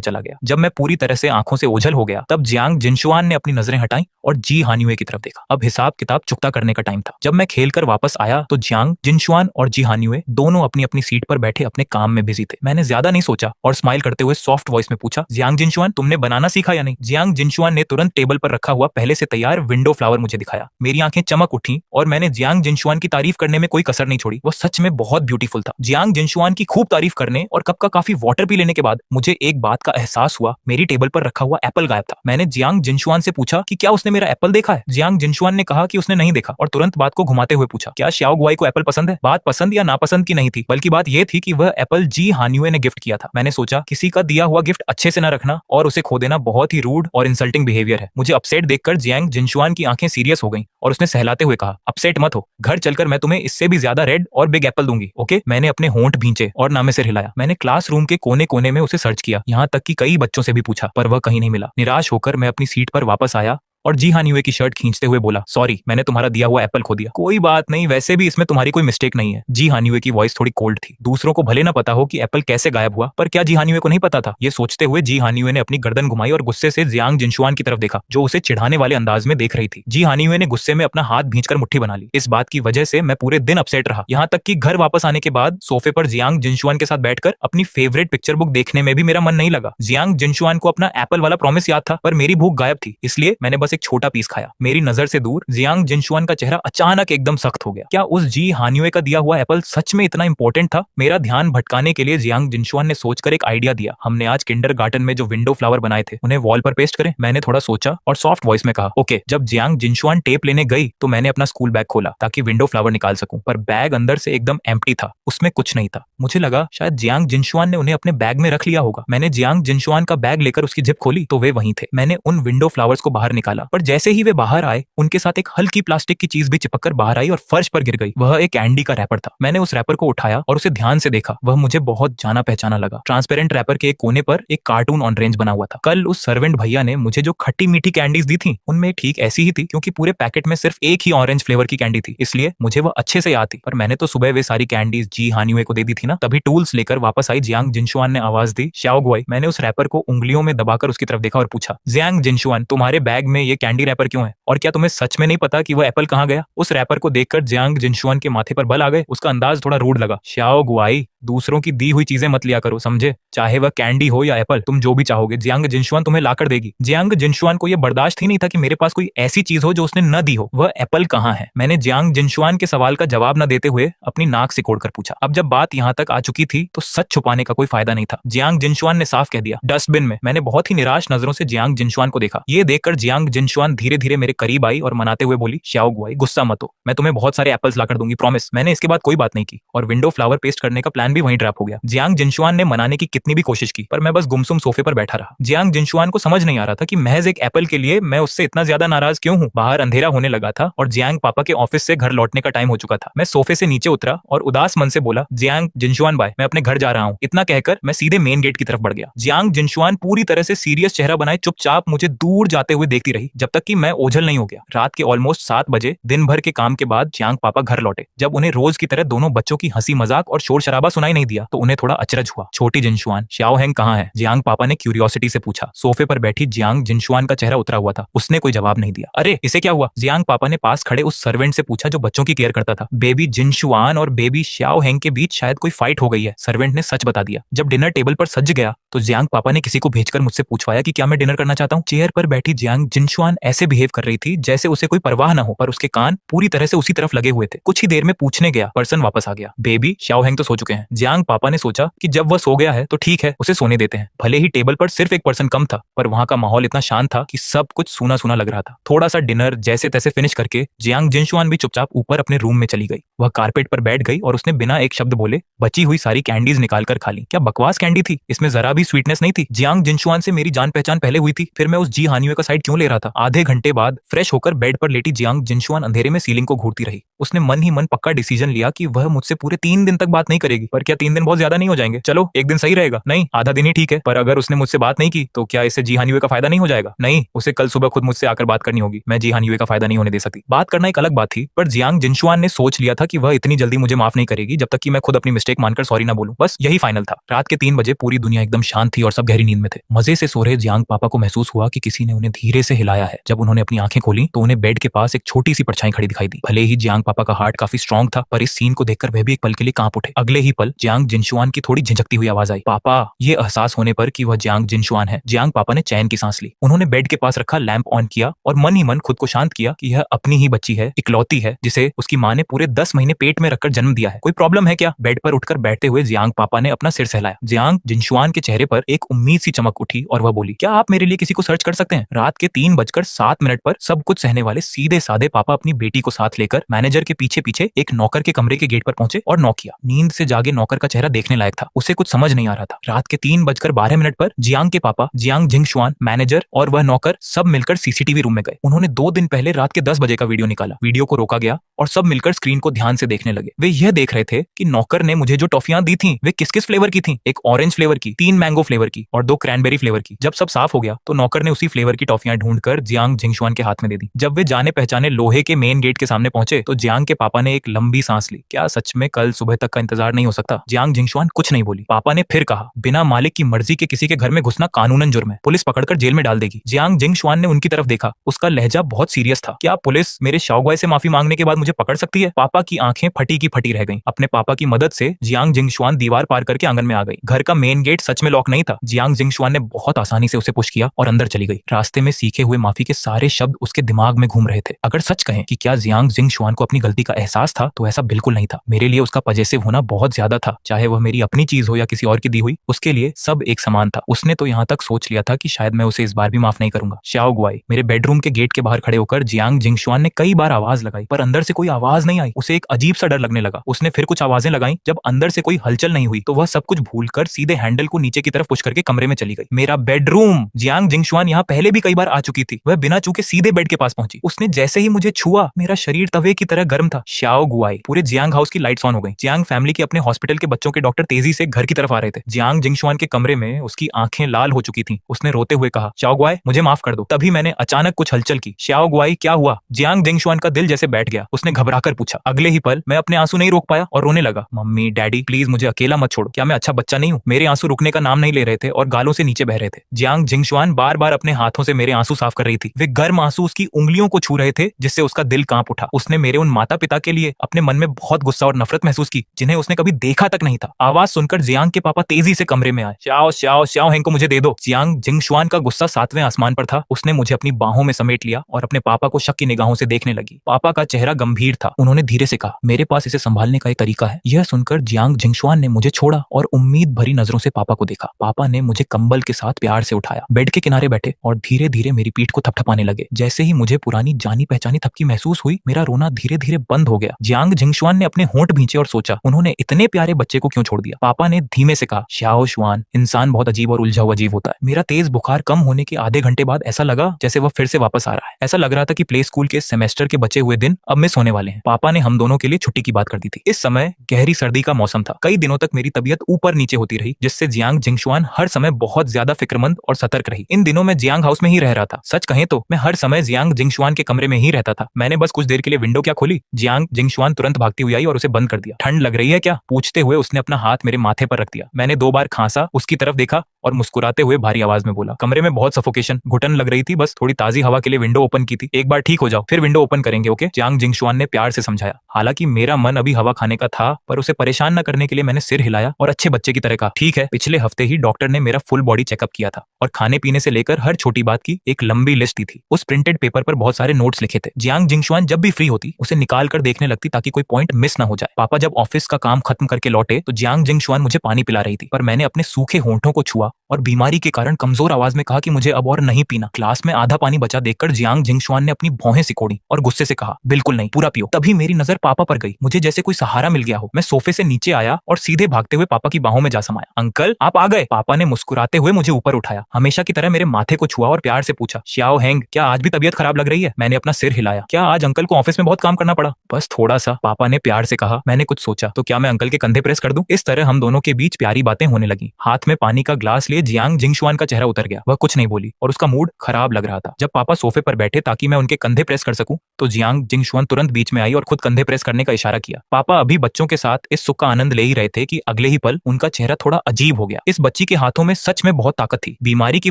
चला गया। जब मैं पूरी तरह से आंखों से ओझल हो गया, तब जियांग जिनशुआन ने अपनी नजरें हटाई और जी हानियुए की तरफ देखा। अब हिसाब किताब चुकता करने का टाइम था। जब मैं खेलकर वापस आया तो जियांग जिनशुआन और जी हानियुए दोनों अपनी अपनी सीट पर बैठे अपने काम में बिजी थे। मैंने ज्यादा नहीं सोचा और स्माइल करते हुए सॉफ्ट वॉइस में पूछा, जियांग जिनशुआन तुमने बनाना सीखा या नहीं? जियांग जिनशुआन ने तुरंत टेबल पर रखा हुआ पहले से तैयार विंडो फ्लावर मुझे दिखाया। मेरी आंखें चमक उठी और मैंने जियांग जिनशुआन की तारीफ करने में कोई कसर नहीं छोड़ी। वो सच में बहुत ब्यूटीफुल था। जियांग जिनशुआन की खूब तारीफ करने और कप का काफी वाटर पी लेने के बाद मुझे एक बात का एहसास हुआ, मेरी टेबल पर रखा हुआ एप्पल गायब था। मैंने जियांग जिनशुआन से पूछा कि क्या उसने मेरा एप्पल देखा है? जियांग जिनशुआन ने कहा कि उसने नहीं देखा और तुरंत बात को घुमाते हुए पूछा, क्या श्याओ गुआई को एप्पल पसंद है? बात पसंद या नापसंद की नहीं थी, बल्कि बात यह थी कि वह एप्पल जी हानियुए ने गिफ्ट किया था। मैंने सोचा किसी का दिया हुआ गिफ्ट अच्छे से न रखना और उसे खो देना बहुत ही रूड और इंसल्टिंग बिहेवियर है। मुझे अपसेट देखकर जियांग जिनशुआन की आंखें सीरियस हो गईं और उसने सहलाते हुए कहा, अपसेट मत हो, घर चलकर मैं तुम्हें इससे भी ज्यादा रेड और बिग एप्पल दूंगी, ओके? मैंने अपने होंठ भींचे और नामे सिर हिलाया। मैंने क्लासरूम के कोने कोने में उसे सर्च किया, यहाँ तक कि कई बच्चों से भी पूछा, पर वह कहीं नहीं मिला। निराश होकर मैं अपनी सीट पर वापस आया और जी हानियुए की शर्ट खींचते हुए बोला, सॉरी, मैंने तुम्हारा दिया हुआ एप्पल खो दिया। कोई बात नहीं, वैसे भी इसमें तुम्हारी कोई मिस्टेक नहीं है। जी हानियुए की वॉइस थोड़ी कोल्ड थी। दूसरों को भले ना पता हो कि एप्पल कैसे गायब हुआ, पर क्या जी हानियुए को नहीं पता था? ये सोचते हुए जी हानियुए ने अपनी गर्दन घुमाई और गुस्से से जियांग जिनशुआन की तरफ देखा, जो उसे चिढ़ाने वाले अंदाज में देख रही थी। जी हानियुए ने गुस्से में अपना हाथ भींचकर मुट्ठी बना ली। इस बात की वजह से मैं पूरे दिन अपसेट रहा, यहाँ तक कि घर वापस आने के बाद सोफे पर जियांग जिनशुआन के साथ बैठकर अपनी फेवरेट पिक्चर बुक देखने में भी मेरा मन नहीं लगा। जियांग जिनशुआन को अपना एप्पल वाला प्रॉमिस याद था, पर मेरी भूख गायब थी, इसलिए मैंने बस एक छोटा पीस खाया। मेरी नजर से दूर जियांग जिनशुआन का चेहरा अचानक एकदम सख्त हो गया। क्या उस जी हानियुए का दिया हुआ एप्पल सच में इतना इंपॉर्टेंट था? मेरा ध्यान भटकाने के लिए जियांग जिनशुआन ने सोचकर एक आइडिया दिया, हमने आज किंडरगार्टन में जो विंडो फ्लावर बनाए थे उन्हें वॉल पर पेस्ट करें। मैंने थोड़ा सोचा और सॉफ्ट वॉइस में कहा, ओके। जब जियांग जिनशुआन टेप लेने गई तो मैंने अपना स्कूल बैग खोला ताकि विंडो फ्लावर निकाल सकूं, पर बैग अंदर से एकदम एम्प्टी था, उसमें कुछ नहीं था। मुझे लगा शायद जियांग जिनशुआन ने उन्हें अपने बैग में रख लिया होगा। मैंने जियांग जिनशुआन का बैग लेकर उसकी जिप खोली तो वे वहीं थे। मैंने उन विंडो फ्लावर्स को बाहर निकाला, पर जैसे ही वे बाहर आए उनके साथ एक हल्की प्लास्टिक की चीज भी चिपककर बाहर आई और फर्श पर गिर गई। वह एक कैंडी का रैपर था। मैंने उस रैपर को उठाया और उसे ध्यान से देखा। वह मुझे बहुत जाना पहचाना लगा। ट्रांसपेरेंट रैपर के एक कोने पर एक कार्टून ऑरेंज बना हुआ था। कल उस सर्वेंट भैया ने मुझे जो खट्टी मीठी कैंडीज दी थी उनमें ठीक ऐसी ही थी, क्योंकि पूरे पैकेट में सिर्फ एक ही ऑरेंज फ्लेवर की कैंडी थी, इसलिए मुझे वह अच्छे से याद थी। पर मैंने तो सुबह वे सारी कैंडीज जी हानियुए को दे दी थी ना। तभी टूल्स लेकर वापस आई जियांग जिनशुआन ने आवाज दी, श्याओ गुआई। मैंने उस रैपर को उंगलियों में दबाकर उसकी तरफ देखा और पूछा, जियांग जिनशुआन, तुम्हारे बैग में ये कैंडी रैपर क्यों है? और क्या तुम्हें सच में नहीं पता कि वह एप्पल कहाँ गया? उस रैपर को देखकर जियांग जिनशुआन के माथे पर बल आ गए। उसका अंदाज थोड़ा रूड लगा। श्याओ गुआई, दूसरों की दी हुई चीजें मत लिया करो, समझे? चाहे वह कैंडी हो या एप्पल, तुम जो भी चाहोगे जियांग जिनशुआन तुम्हें लाकर देगी। जियांग जिनशुआन को यह बर्दाश्त ही नहीं था कि मेरे पास कोई ऐसी चीज हो जो उसने न दी हो। वह एप्पल कहाँ है? मैंने जियांग जिनशुआन के सवाल का जवाब न देते हुए अपनी नाक सिकोड़कर पूछा। अब जब बात यहाँ तक आ चुकी थी तो सच छुपाने का कोई फायदा नहीं था। जियांग जिनशुआन ने साफ कह दिया, डस्टबिन में। मैंने बहुत ही निराश नजरों से जियांग जिनशुआन को देखा। ये देखकर जियांग जिनशुआन धीरे धीरे मेरे करीब आई और मनाते हुए बोली, श्याओ गुआई गुस्सा मत हो, मैं तुम्हें बहुत सारे एप्पल्स लाकर दूंगी, प्रॉमिस। मैंने इसके बाद कोई बात नहीं की और विंडो फ्लावर पेस्ट करने का प्लान भी वहीं ड्रॉप हो गया। जियांग जिनशुआन ने मनाने की कितनी भी कोशिश की पर मैं बस गुमसुम सोफे पर बैठा रहा। जियांग जिनशुआन को समझ नहीं आ रहा था कि महज एक एप्पल के लिए मैं उससे इतना ज्यादा नाराज क्यों हूँ। बाहर अंधेरा होने लगा था और जियांग पापा के ऑफिस से घर लौटने का टाइम हो चुका था। मैं सोफे से नीचे उतरा और उदास मन से बोला, जियांग जिनशुआन बाय, मैं अपने घर जा रहा हूँ। इतना कहकर मैं सीधे मेन गेट की तरफ बढ़ गया। जियांग जिनशुआन पूरी तरह से सीरियस चेहरा बनाए चुपचाप मुझे दूर जाते हुए देखती रही जब तक कि मैं ओझल नहीं हो गया। रात के ऑलमोस्ट 7 बजे दिन भर के काम के बाद जियांग पापा घर लौटे। जब उन्हें रोज की तरह दोनों बच्चों की हंसी मजाक और शोर शराबा सुनाई नहीं दिया तो उन्हें थोड़ा अचरज हुआ। छोटी जिनशुआन, श्याओ हेंग कहाँ है? जियांग पापा ने क्यूरियोसिटी से पूछा। सोफे पर बैठी जियांग जिनशुआन का चेहरा उतरा हुआ था। उसने कोई जवाब नहीं दिया। अरे इसे क्या हुआ? जियांग पापा ने पास खड़े उस सर्वेंट से पूछा जो बच्चों की केयर करता था। बेबी जिनशुआन और बेबी श्याओ हेंग के बीच शायद कोई फाइट हो गई है, सर्वेंट ने सच बता दिया। जब डिनर टेबल पर सज गया तो जियांग पापा ने किसी को भेजकर मुझसे पूछवाया कि क्या मैं डिनर करना चाहता हूँ। चेयर पर बैठी जियांग जिनशुआन ऐसे बिहेव कर रही थी जैसे उसे कोई परवाह न हो, पर उसके कान पूरी तरह से उसी तरफ लगे हुए थे। कुछ ही देर में पूछने गया पर्सन वापस आ गया। बेबी श्याओ हेंग तो सो चुके हैं। जियांग पापा ने सोचा कि जब वह सो गया है तो ठीक है, उसे सोने देते हैं। भले ही टेबल पर सिर्फ एक पर्सन कम था पर वहां का माहौल इतना शांत था कि सब कुछ सूना सूना लग रहा था। थोड़ा सा डिनर जैसे तैसे फिनिश करके जियांग जिनशुआन भी चुपचाप ऊपर अपने रूम में चली गई। वह कारपेट पर बैठ गई और उसने बिना एक शब्द बोले बची हुई सारी कैंडीज निकाल कर खा ली। क्या बकवास कैंडी थी, इसमें जरा भी स्वीटनेस नहीं थी। जियांग जिनशुआन से मेरी जान पहचान पहले हुई थी, फिर मैं उस जी हानियों का साइड क्यों ले रहा था? आधे घंटे बाद फ्रेश होकर बेड पर लेटी जियांग जिनशुआन अंधेरे में सीलिंग को घूरती रही। उसने मन ही मन पक्का डिसीजन लिया कि वह मुझसे पूरे 3 दिन तक बात नहीं करेगी। पर क्या 3 दिन बहुत ज्यादा नहीं हो जाएंगे? चलो एक दिन सही रहेगा। नहीं, आधा दिन ही ठीक है। पर अगर उसने मुझसे बात नहीं की तो क्या इससे जी हानियों का फायदा नहीं हो जाएगा? नहीं, उसे कल सुबह खुद मुझसे आकर बात करनी होगी। मैं जी हानियों का फायदा नहीं होने दे सकती। बात करना एक अलग बात थी पर जियांग जिनशुआन ने सोच लिया था कि वह इतनी जल्दी मुझे माफ नहीं करेगी जब तक कि मैं खुद अपनी मिस्टेक मानकर सॉरी ना बोलूं। बस यही फाइनल था। रात के 3 बजे पूरी दुनिया एकदम शांत थी और सब गहरी नींद में थे। मजे से सो रहे जियांग पापा को महसूस हुआ कि किसी ने उन्हें धीरे से हिलाया है। जब उन्होंने अपनी आंखें खोली तो उन्हें बेड के पास एक छोटी सी परछाई खड़ी दिखाई दी। भले ही जियांग पापा का हार्ट काफी स्ट्रांग था पर इस सीन को देखकर वह भी एक पल के लिए कांप उठे। अगले ही पल जियांग जिनशुआन की थोड़ी झिझकती हुई आवाज आई, पापा। ये एहसास होने पर कि वह जियांग जिनशुआन है, जियांग पापा ने चैन की सांस ली। उन्होंने बेड के पास रखा लैंप ऑन किया और मन ही मन खुद को शांत किया कि यह अपनी ही बच्ची है, इकलौती है, जिसे उसकी माँ ने पूरे 10 महीने पेट में रखकर जन्म दिया है। कोई प्रॉब्लम है क्या? बेड पर उठकर बैठते हुए जियांग पापा ने अपना सिर सहलाया। जियांग जिनशुआन के चेहरे पर एक उम्मीद सी चमक उठी और वह बोली, क्या आप मेरे लिए किसी को सर्च कर सकते हैं? रात के 3:07 पर सब कुछ सहने वाले सीधे साधे पापा अपनी बेटी को साथ लेकर मैनेजर के पीछे पीछे एक नौकर के कमरे के गेट पर पहुंचे और नॉक किया। नींद से जागे नौकर का चेहरा देखने लायक था। उसे कुछ समझ नहीं आ रहा था। रात के 3:12 पर जियांग के पापा, जियांग जिनशुआन, मैनेजर और वह नौकर सब मिलकर सीसीटीवी रूम में गए। उन्होंने 2 दिन पहले रात के 10 बजे का वीडियो निकाला। वीडियो को रोका गया और सब मिलकर स्क्रीन को ध्यान से देखने लगे। वे यह देख रहे थे कि नौकर ने मुझे जो टॉफियां दी थी वे किस किस फ्लेवर की थी। एक ऑरेंज फ्लेवर की, 3 मैंगो फ्लेवर की और 2 क्रैनबेरी फ्लेवर की। जब सब साफ हो गया तो नौकर ने उसी फ्लेवर की टॉफियां ढूंढकर जियांग जिनशुआन के हाथ में दे दी। जब वे जाने पहचाने लोहे के मेन गेट के सामने पहुंचे तो जियांग के पापा ने एक लंबी सांस ली। क्या सच में कल सुबह तक का इंतजार नहीं हो सकता? जियांग जिनशुआन कुछ नहीं बोली। पापा ने फिर कहा, बिना मालिक की मर्जी के किसी के घर में घुसना कानूनन जुर्म है, पुलिस पकड़कर जेल में डाल देगी। जियांग जिनशुआन ने उनकी तरफ देखा। उसका लहजा बहुत सीरियस था। क्या पुलिस मेरे शाओगुआई से माफी मांगने के बाद मुझे पकड़ सकती है? पापा की आंखें फटी की फटी रह गईं। अपने पापा की मदद से जियांग जिनशुआन दीवार पार करके आंगन में आ गई। घर का मेन गेट सच में लॉक नहीं था। जियांग जिनशुआन ने बहुत आसानी से उसे पुश किया और अंदर चली गई। रास्ते में सीखे हुए माफी के सारे शब्द उसके दिमाग में घूम रहे थे। अगर सच कहें कि क्या जियांग जिनशुआन को अपनी गलती का एहसास था तो ऐसा बिल्कुल नहीं था। मेरे लिए उसका पजेसिव होना बहुत ज्यादा था, चाहे वह मेरी अपनी चीज हो या किसी और की दी हुई, उसके लिए सब एक समान था। उसने तो यहाँ तक सोच लिया था कि शायद मैं उसे इस बार भी माफ नहीं करूंगा। श्याओ गुआई। मेरे बेडरूम के गेट के बाहर खड़े होकर जियांग जिनशुआन ने कई बार आवाज लगाई पर अंदर से कोई आवाज नहीं आई। उसे एक अजीब सा डर लगने लगा। उसने फिर कुछ आवाजें लगाई। जब अंदर से कोई हलचल नहीं हुई तो वह सब कुछ भूलकर सीधे हैंडल को नीचे की तरफ पुश करके कमरे में चली गई। मेरा बेडरूम। जियांग जिनशुआन यहाँ पहले भी कई बार आ चुकी थी। वह बिना चूके सीधे बेड के पास पहुंची। उसने जैसे ही मुझे छुआ मेरा शरीर तवे की तरह गर्म था। श्याओ गुआई। पूरे जियांग हाउस की लाइट्स ऑन हो गई। जियांग फैमिली के अपने हॉस्पिटल के बच्चों के डॉक्टर तेजी से घर की तरफ आ रहे थे। जियांग जिनशुआन के कमरे में उसकी आंखें लाल हो चुकी थी। उसने रोते हुए कहा, श्याओ गुआई मुझे माफ कर दो। तभी मैंने अचानक कुछ हलचल की। श्याओ गुआई क्या हुआ? जियांग जिनशुआन का दिल जैसे बैठ गया। उसने घबराकर पूछा। अगले ही पल मैं अपने आंसू नहीं रोक पाया और रोने लगा। मम्मी डैडी प्लीज मुझे अकेला मत छोड़ो। क्या मैं अच्छा बच्चा नहीं हूँ? मेरे आंसू रुकने का नाम नहीं ले रहे थे और गालों से नीचे बह रहे थे। जियांग जिनशुआन बार बार अपने हाथों से मेरे आंसू साफ कर रही थी। वे गर्म आंसू उसकी उंगलियों को छू रहे थे जिससे उसका दिल कांप उठा। उसने मेरे उन माता पिता के लिए अपने मन में बहुत गुस्सा और नफरत महसूस की जिन्हें उसने कभी देखा तक नहीं था। आवाज सुनकर जियांग के पापा तेजी से कमरे में आए। श्याओ श्याओ श्याओ हेंग को मुझे दे दो। जियांग जिनशुआन का गुस्सा 7वें आसमान पर था। उसने मुझे अपनी बाहों में समेट लिया और अपने पापा को शक की निगाहों से देखने लगी। पापा का चेहरा गंभीर था। उन्होंने धीरे से कहा, मेरे पास इसे संभालने का एक तरीका है। यह सुनकर जियांग जिनशुआन ने मुझे छोड़ा और उम्मीद भरी नजरों से पापा को देखा। पापा ने मुझे कंबल के साथ प्यार से उठाया, बेड के किनारे बैठे और धीरे धीरे मेरी पीठ पीठ को थपथपाने लगे। जैसे ही मुझे पुरानी जानी पहचानी थपकी महसूस हुई, मेरा रोना धीरे धीरे बंद हो गया। जियांग जिंगशुआन ने अपने होंठ भींचे और सोचा, उन्होंने इतने प्यारे बच्चे को क्यों छोड़ दिया। पापा ने धीमे से कहा, श्याओ शुआन, इंसान बहुत अजीब और उलझा हुआ जीव होता है। मेरा तेज बुखार कम होने के आधे घंटे बाद ऐसा लगा जैसे वह फिर से वापस आ रहा है। ऐसा लग रहा था कि प्ले स्कूल के सेमेस्टर के बचे हुए दिन अब मिस होने वाले हैं। पापा ने हम दोनों के लिए छुट्टी की बात कर दी थी। इस समय गहरी सर्दी का मौसम था। कई दिनों तक मेरी तबीयत ऊपर नीचे होती रही, जिससे जियांग जिंगशुआन हर समय बहुत ज्यादा फिक्रमंद और सतर्क रही। इन दिनों मैं जियांग हाउस में ही रह रहा था। सच कहें तो मैं हर समय जियांग जिंगशुआन के कमरे में ही रहता था। मैंने बस कुछ देर के लिए विंडो क्या खोली, जियांग जिंगशुआन तुरंत भागती हुई आई और उसे बंद कर दिया। ठंड लग रही है क्या, पूछते हुए उसने अपना हाथ मेरे माथे पर रख दिया। मैंने 2 बार खांसा, उसकी तरफ देखा और मुस्कुराते हुए भारी आवाज में बोला, कमरे में बहुत सफोकेशन, घुटन लग रही थी, बस थोड़ी ताजी हवा के लिए विंडो ओपन की थी। एक बार ठीक हो जाओ फिर विंडो ओपन करेंगे, ओके। जियांग जिंगशुआन ने प्यार से समझाया। हालांकि मेरा मन अभी हवा खाने का था, पर उसे परेशान न करने के लिए मैंने सिर हिलाया और अच्छे बच्चे की तरह कहा, ठीक है। पिछले हफ्ते ही डॉक्टर ने मेरा फुल बॉडी चेकअप किया था और खाने पीने से लेकर हर छोटी बात की एक लंबी लिस्ट दी थी। उस प्रिंटेड पेपर पर बहुत सारे नोट्स लिखे थे। जियांग जिंगशुआन जब भी फ्री होती उसे निकाल कर देखने लगती ताकि कोई पॉइंट मिस ना हो जाए। पापा जब ऑफिस का काम खत्म करके लौटे तो जियांग जिंगशुआन मुझे पानी पिला रही थी, पर मैंने अपने सूखे होंठों को छुआ और बीमारी के कारण कमजोर आवाज में कहा कि मुझे अब और नहीं पीना। क्लास में आधा पानी बचा देखकर जियांग जिंगशुआन ने अपनी भौहें सिकोड़ी और गुस्से से कहा, बिल्कुल नहीं, पूरा पियो। तभी मेरी नजर पापा पर गई। मुझे जैसे कोई सहारा मिल गया हो। मैं सोफे से नीचे आया और सीधे भागते हुए पापा की बाहों में जा समाया। अंकल, आप आ गए। पापा ने मुस्कुराते हुए मुझे ऊपर उठाया, हमेशा की तरह मेरे माथे को छुआ और प्यार से पूछा, श्याओ हैंग, क्या आज भी तबीयत खराब लग रही है। मैंने अपना सिर हिलाया। क्या आज अंकल को ऑफिस में बहुत काम करना पड़ा। बस थोड़ा सा, पापा ने प्यार से कहा। मैंने कुछ सोचा, तो क्या मैं अंकल के कंधे प्रेस कर दूं। इस तरह हम दोनों के बीच प्यारी बातें होने लगी। हाथ में पानी का ग्लास लिए जियांग जिंगशुआन का चेहरा उतर गया। वह कुछ नहीं बोली और उसका मूड खराब लग रहा था। जब पापा सोफे पर बैठे ताकि मैं उनके कंधे प्रेस कर सकूं, तो जियांग जिंगशुआन तुरंत बीच में आई और खुद कंधे प्रेस करने का इशारा किया। पापा अभी बच्चों के साथ इस सुख का आनंद ले ही रहे थे कि अगले ही पल उनका चेहरा थोड़ा अजीब हो गया। इस बच्ची के हाथों में सच में बहुत ताकत थी। बीमारी की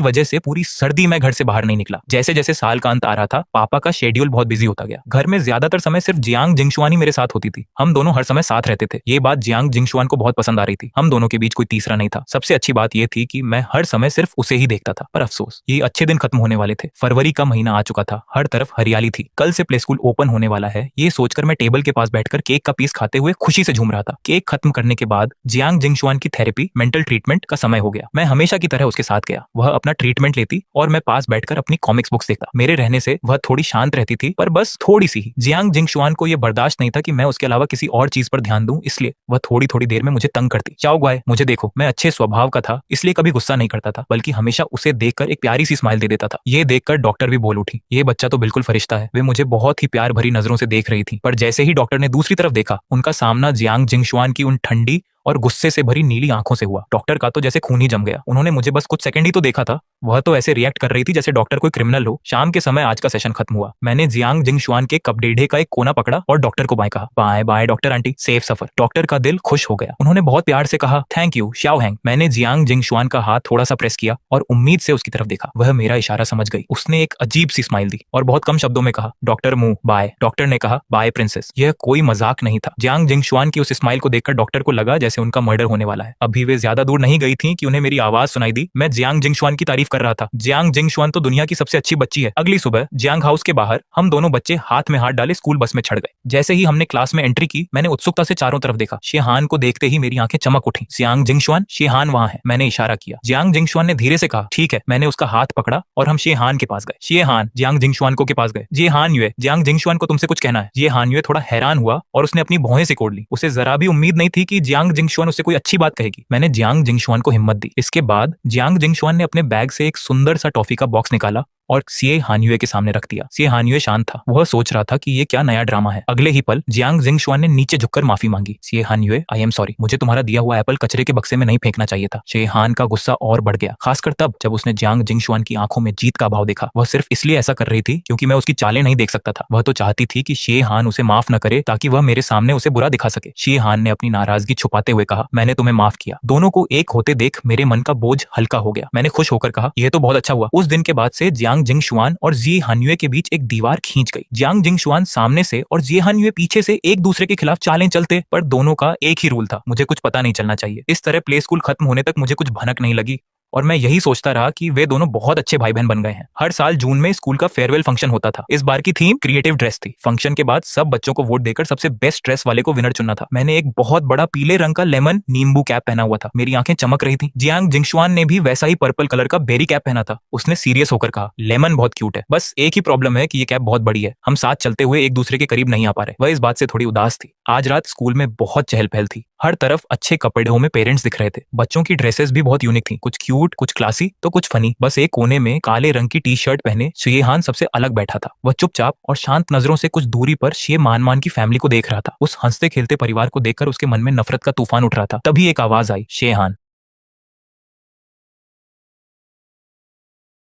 वजह से पूरी सर्दी में घर से बाहर नहीं निकला। जैसे जैसे साल का अंत आ रहा था, पापा का शेड्यूल बहुत बिजी होता गया। घर में ज्यादातर समय सिर्फ जियांग जिंगशुआन ही मेरे साथ होती थी। हम दोनों हर समय साथ रहते थे। ये बात जियांग जिंगशुआन को बहुत पसंद आ रही थी। हम दोनों के बीच कोई तीसरा नहीं था। सबसे अच्छी बात यह थी कि मैं हर समय सिर्फ उसे ही देखता था। पर अफसोस, ये अच्छे दिन खत्म होने वाले थे। फरवरी का महीना आ चुका था। हर तरफ हरियाली थी। कल से प्ले स्कूल ओपन होने वाला है, ये सोचकर मैं टेबल के पास बैठकर केक का पीस खाते हुए खुशी से झूम रहा था। केक खत्म करने के बाद जियांग जिंगशुआन की थेरेपी, मेंटल ट्रीटमेंट का समय हो गया। मैं हमेशा की तरह उसके साथ गया। वह अपना ट्रीटमेंट लेती और मैं पास बैठकर अपनी कॉमिक्स बुक्स देखता। मेरे रहने से वह थोड़ी शांत रहती थी, पर बस थोड़ी सी ही। जियांग जिंगशुआन को यह बर्दाश्त नहीं था कि मैं उसके अलावा किसी और चीज पर ध्यान दूं, इसलिए वह थोड़ी थोड़ी देर में मुझे तंग करती। चाओ ग्वाय, मुझे देखो, मैं अच्छे स्वभाव का था, इसलिए कभी गुस्सा नहीं करता था, बल्कि हमेशा उसे देखकर एक प्यारी सी स्माइल दे देता था। ये देखकर डॉक्टर भी बोल उठी, ये बच्चा तो बिल्कुल फरिश्ता है। वे मुझे बहुत ही प्यार भरी नजरों से देख रही थी, पर जैसे ही डॉक्टर ने दूसरी तरफ देखा, उनका सामना जियांग जिंगशुआन की उन ठंडी और गुस्से से भरी नीली आंखों से हुआ। डॉक्टर का तो जैसे खून ही जम गया। उन्होंने मुझे बस कुछ सेकंड ही तो देखा था, वह तो ऐसे रिएक्ट कर रही थी जैसे डॉक्टर कोई क्रिमिनल हो। शाम के समय आज का सेशन खत्म हुआ। मैंने जियांग जिंगशुआन के कपडेढ़े का एक कोना पकड़ा और डॉक्टर को बाय कहा, bye bye doctor aunty, safe सफर। डॉक्टर का दिल खुश हो गया। उन्होंने बहुत प्यार से कहा, थैंक यू श्याओ हैंग। मैंने जियांग जिंगशुआन का हाथ थोड़ा सा प्रेस किया और उम्मीद से उसकी तरफ देखा। वह मेरा इशारा समझ गई। उसने एक अजीब सी स्माइल दी और बहुत कम शब्दों में कहा, डॉक्टर मुंह बाय। डॉक्टर ने कहा, बाय प्रिंसेस। यह कोई मजाक नहीं था। जियांग जिंगशुआन की उस स्माइल को देखकर डॉक्टर को लगा जैसे उनका मर्डर होने वाला है। अभी वे ज्यादा दूर नहीं गई थी कि उन्हें मेरी आवाज सुनाई दी। मैं जियांग जिंगशुआन की तारीफ कर रहा था। जियांग जिंगशुआन तो दुनिया की सबसे अच्छी बच्ची है। अगली सुबह जियांग हाउस के बाहर हम दोनों बच्चे हाथ में हाथ डाले स्कूल बस में चढ़ गए। जैसे ही हमने क्लास में एंट्री की, मैंने उत्सुकता से चारों तरफ देखा। शेहान को देखते ही मेरी आंखें चमक उठी। जियांग जिंगशुआन, शेहान वहां है। मैंने इशारा किया। जियांग जिंगशुआन ने धीरे से कहा, ठीक है। मैंने उसका हाथ पकड़ा और हम शेहान के पास गए। शेहान जियांग जिंगशुआन को के पास गए। जी हान युए, जियांग जिंगशुआन को तुमसे कुछ कहना है। ये हान युए थोड़ा हैरान हुआ और उसने अपनी भौहें सिकोड़ ली। उसे जरा भी उम्मीद नहीं थी कि जियांग जिंगशुआन उससे कोई अच्छी बात कहेगी। मैंने जियांग जिंगशुआन को हिम्मत दी। इसके बाद जियांग जिंगशुआन ने अपने बैग से एक सुंदर सा टॉफी का बॉक्स निकाला और सीए हानयुए के सामने रख दिया। सीए हानयुए शांत था। वह सोच रहा था कि ये क्या नया ड्रामा है। अगले ही पल जियांग जिंगशुआन ने नीचे झुककर माफी मांगी। सीए हानयुए, आई एम सॉरी, मुझे तुम्हारा दिया हुआ एप्पल कचरे के बक्से में नहीं फेंकना चाहिए था। शेहान का गुस्सा और बढ़ गया, खासकर तब जब उसने जियांग जिंगशुआन की आंखों में जीत का भाव देखा। वह सिर्फ इसलिए ऐसा कर रही थी क्योंकि मैं उसकी चालें नहीं देख सकता था। वह तो चाहती थी कि शेहान उसे माफ न करे ताकि वह मेरे सामने उसे बुरा दिखा सके। शेहान ने अपनी नाराजगी छुपाते हुए कहा, मैंने तुम्हें माफ किया। दोनों को एक होते देख मेरे मन का बोझ हल्का हो गया। मैंने खुश होकर कहा, यह तो बहुत अच्छा हुआ। उस दिन के बाद से जियांग जिंगशुआन और जी हानयुए के बीच एक दीवार खींच गई। जियांग जिंगशुआन सामने से और जी हानयुए पीछे से एक दूसरे के खिलाफ चालें चलते, पर दोनों का एक ही रूल था, मुझे कुछ पता नहीं चलना चाहिए। इस तरह प्ले स्कूल खत्म होने तक मुझे कुछ भनक नहीं लगी और मैं यही सोचता रहा कि वे दोनों बहुत अच्छे भाई बहन बन गए हैं। हर साल जून में स्कूल का फेयरवेल फंक्शन होता था। इस बार की थीम क्रिएटिव ड्रेस थी। फंक्शन के बाद सब बच्चों को वोट देकर सबसे बेस्ट ड्रेस वाले को विनर चुनना था। मैंने एक बहुत बड़ा पीले रंग का लेमन नींबू कैप पहना हुआ था। मेरी आंखें चमक रही थी। जियांग जिंगशुआन ने भी वैसा ही पर्पल कलर का बेरी कैप पहना था। उसने सीरियस होकर कहा, लेमन बहुत क्यूट है, बस एक ही प्रॉब्लम है कि ये कैप बहुत बड़ी है। हम साथ चलते हुए एक दूसरे के करीब नहीं आ पा रहे। वह इस बात से थोड़ी उदास थी। आज रात स्कूल में बहुत चहल पहल थी। हर तरफ अच्छे कपड़ों में पेरेंट्स दिख रहे थे। बच्चों की ड्रेसेस भी बहुत यूनिक थी, कुछ क्यूट, कुछ क्लासी, तो कुछ फनी। बस एक कोने में काले रंग की टी शर्ट पहने शेहान सबसे अलग बैठा था। वह चुपचाप और शांत नजरों से कुछ दूरी पर शे मान की फैमिली को देख रहा था। उस हंसते खेलते परिवार को देखकर उसके मन में नफरत का तूफान उठ रहा था। तभी एक आवाज आई, शेहान।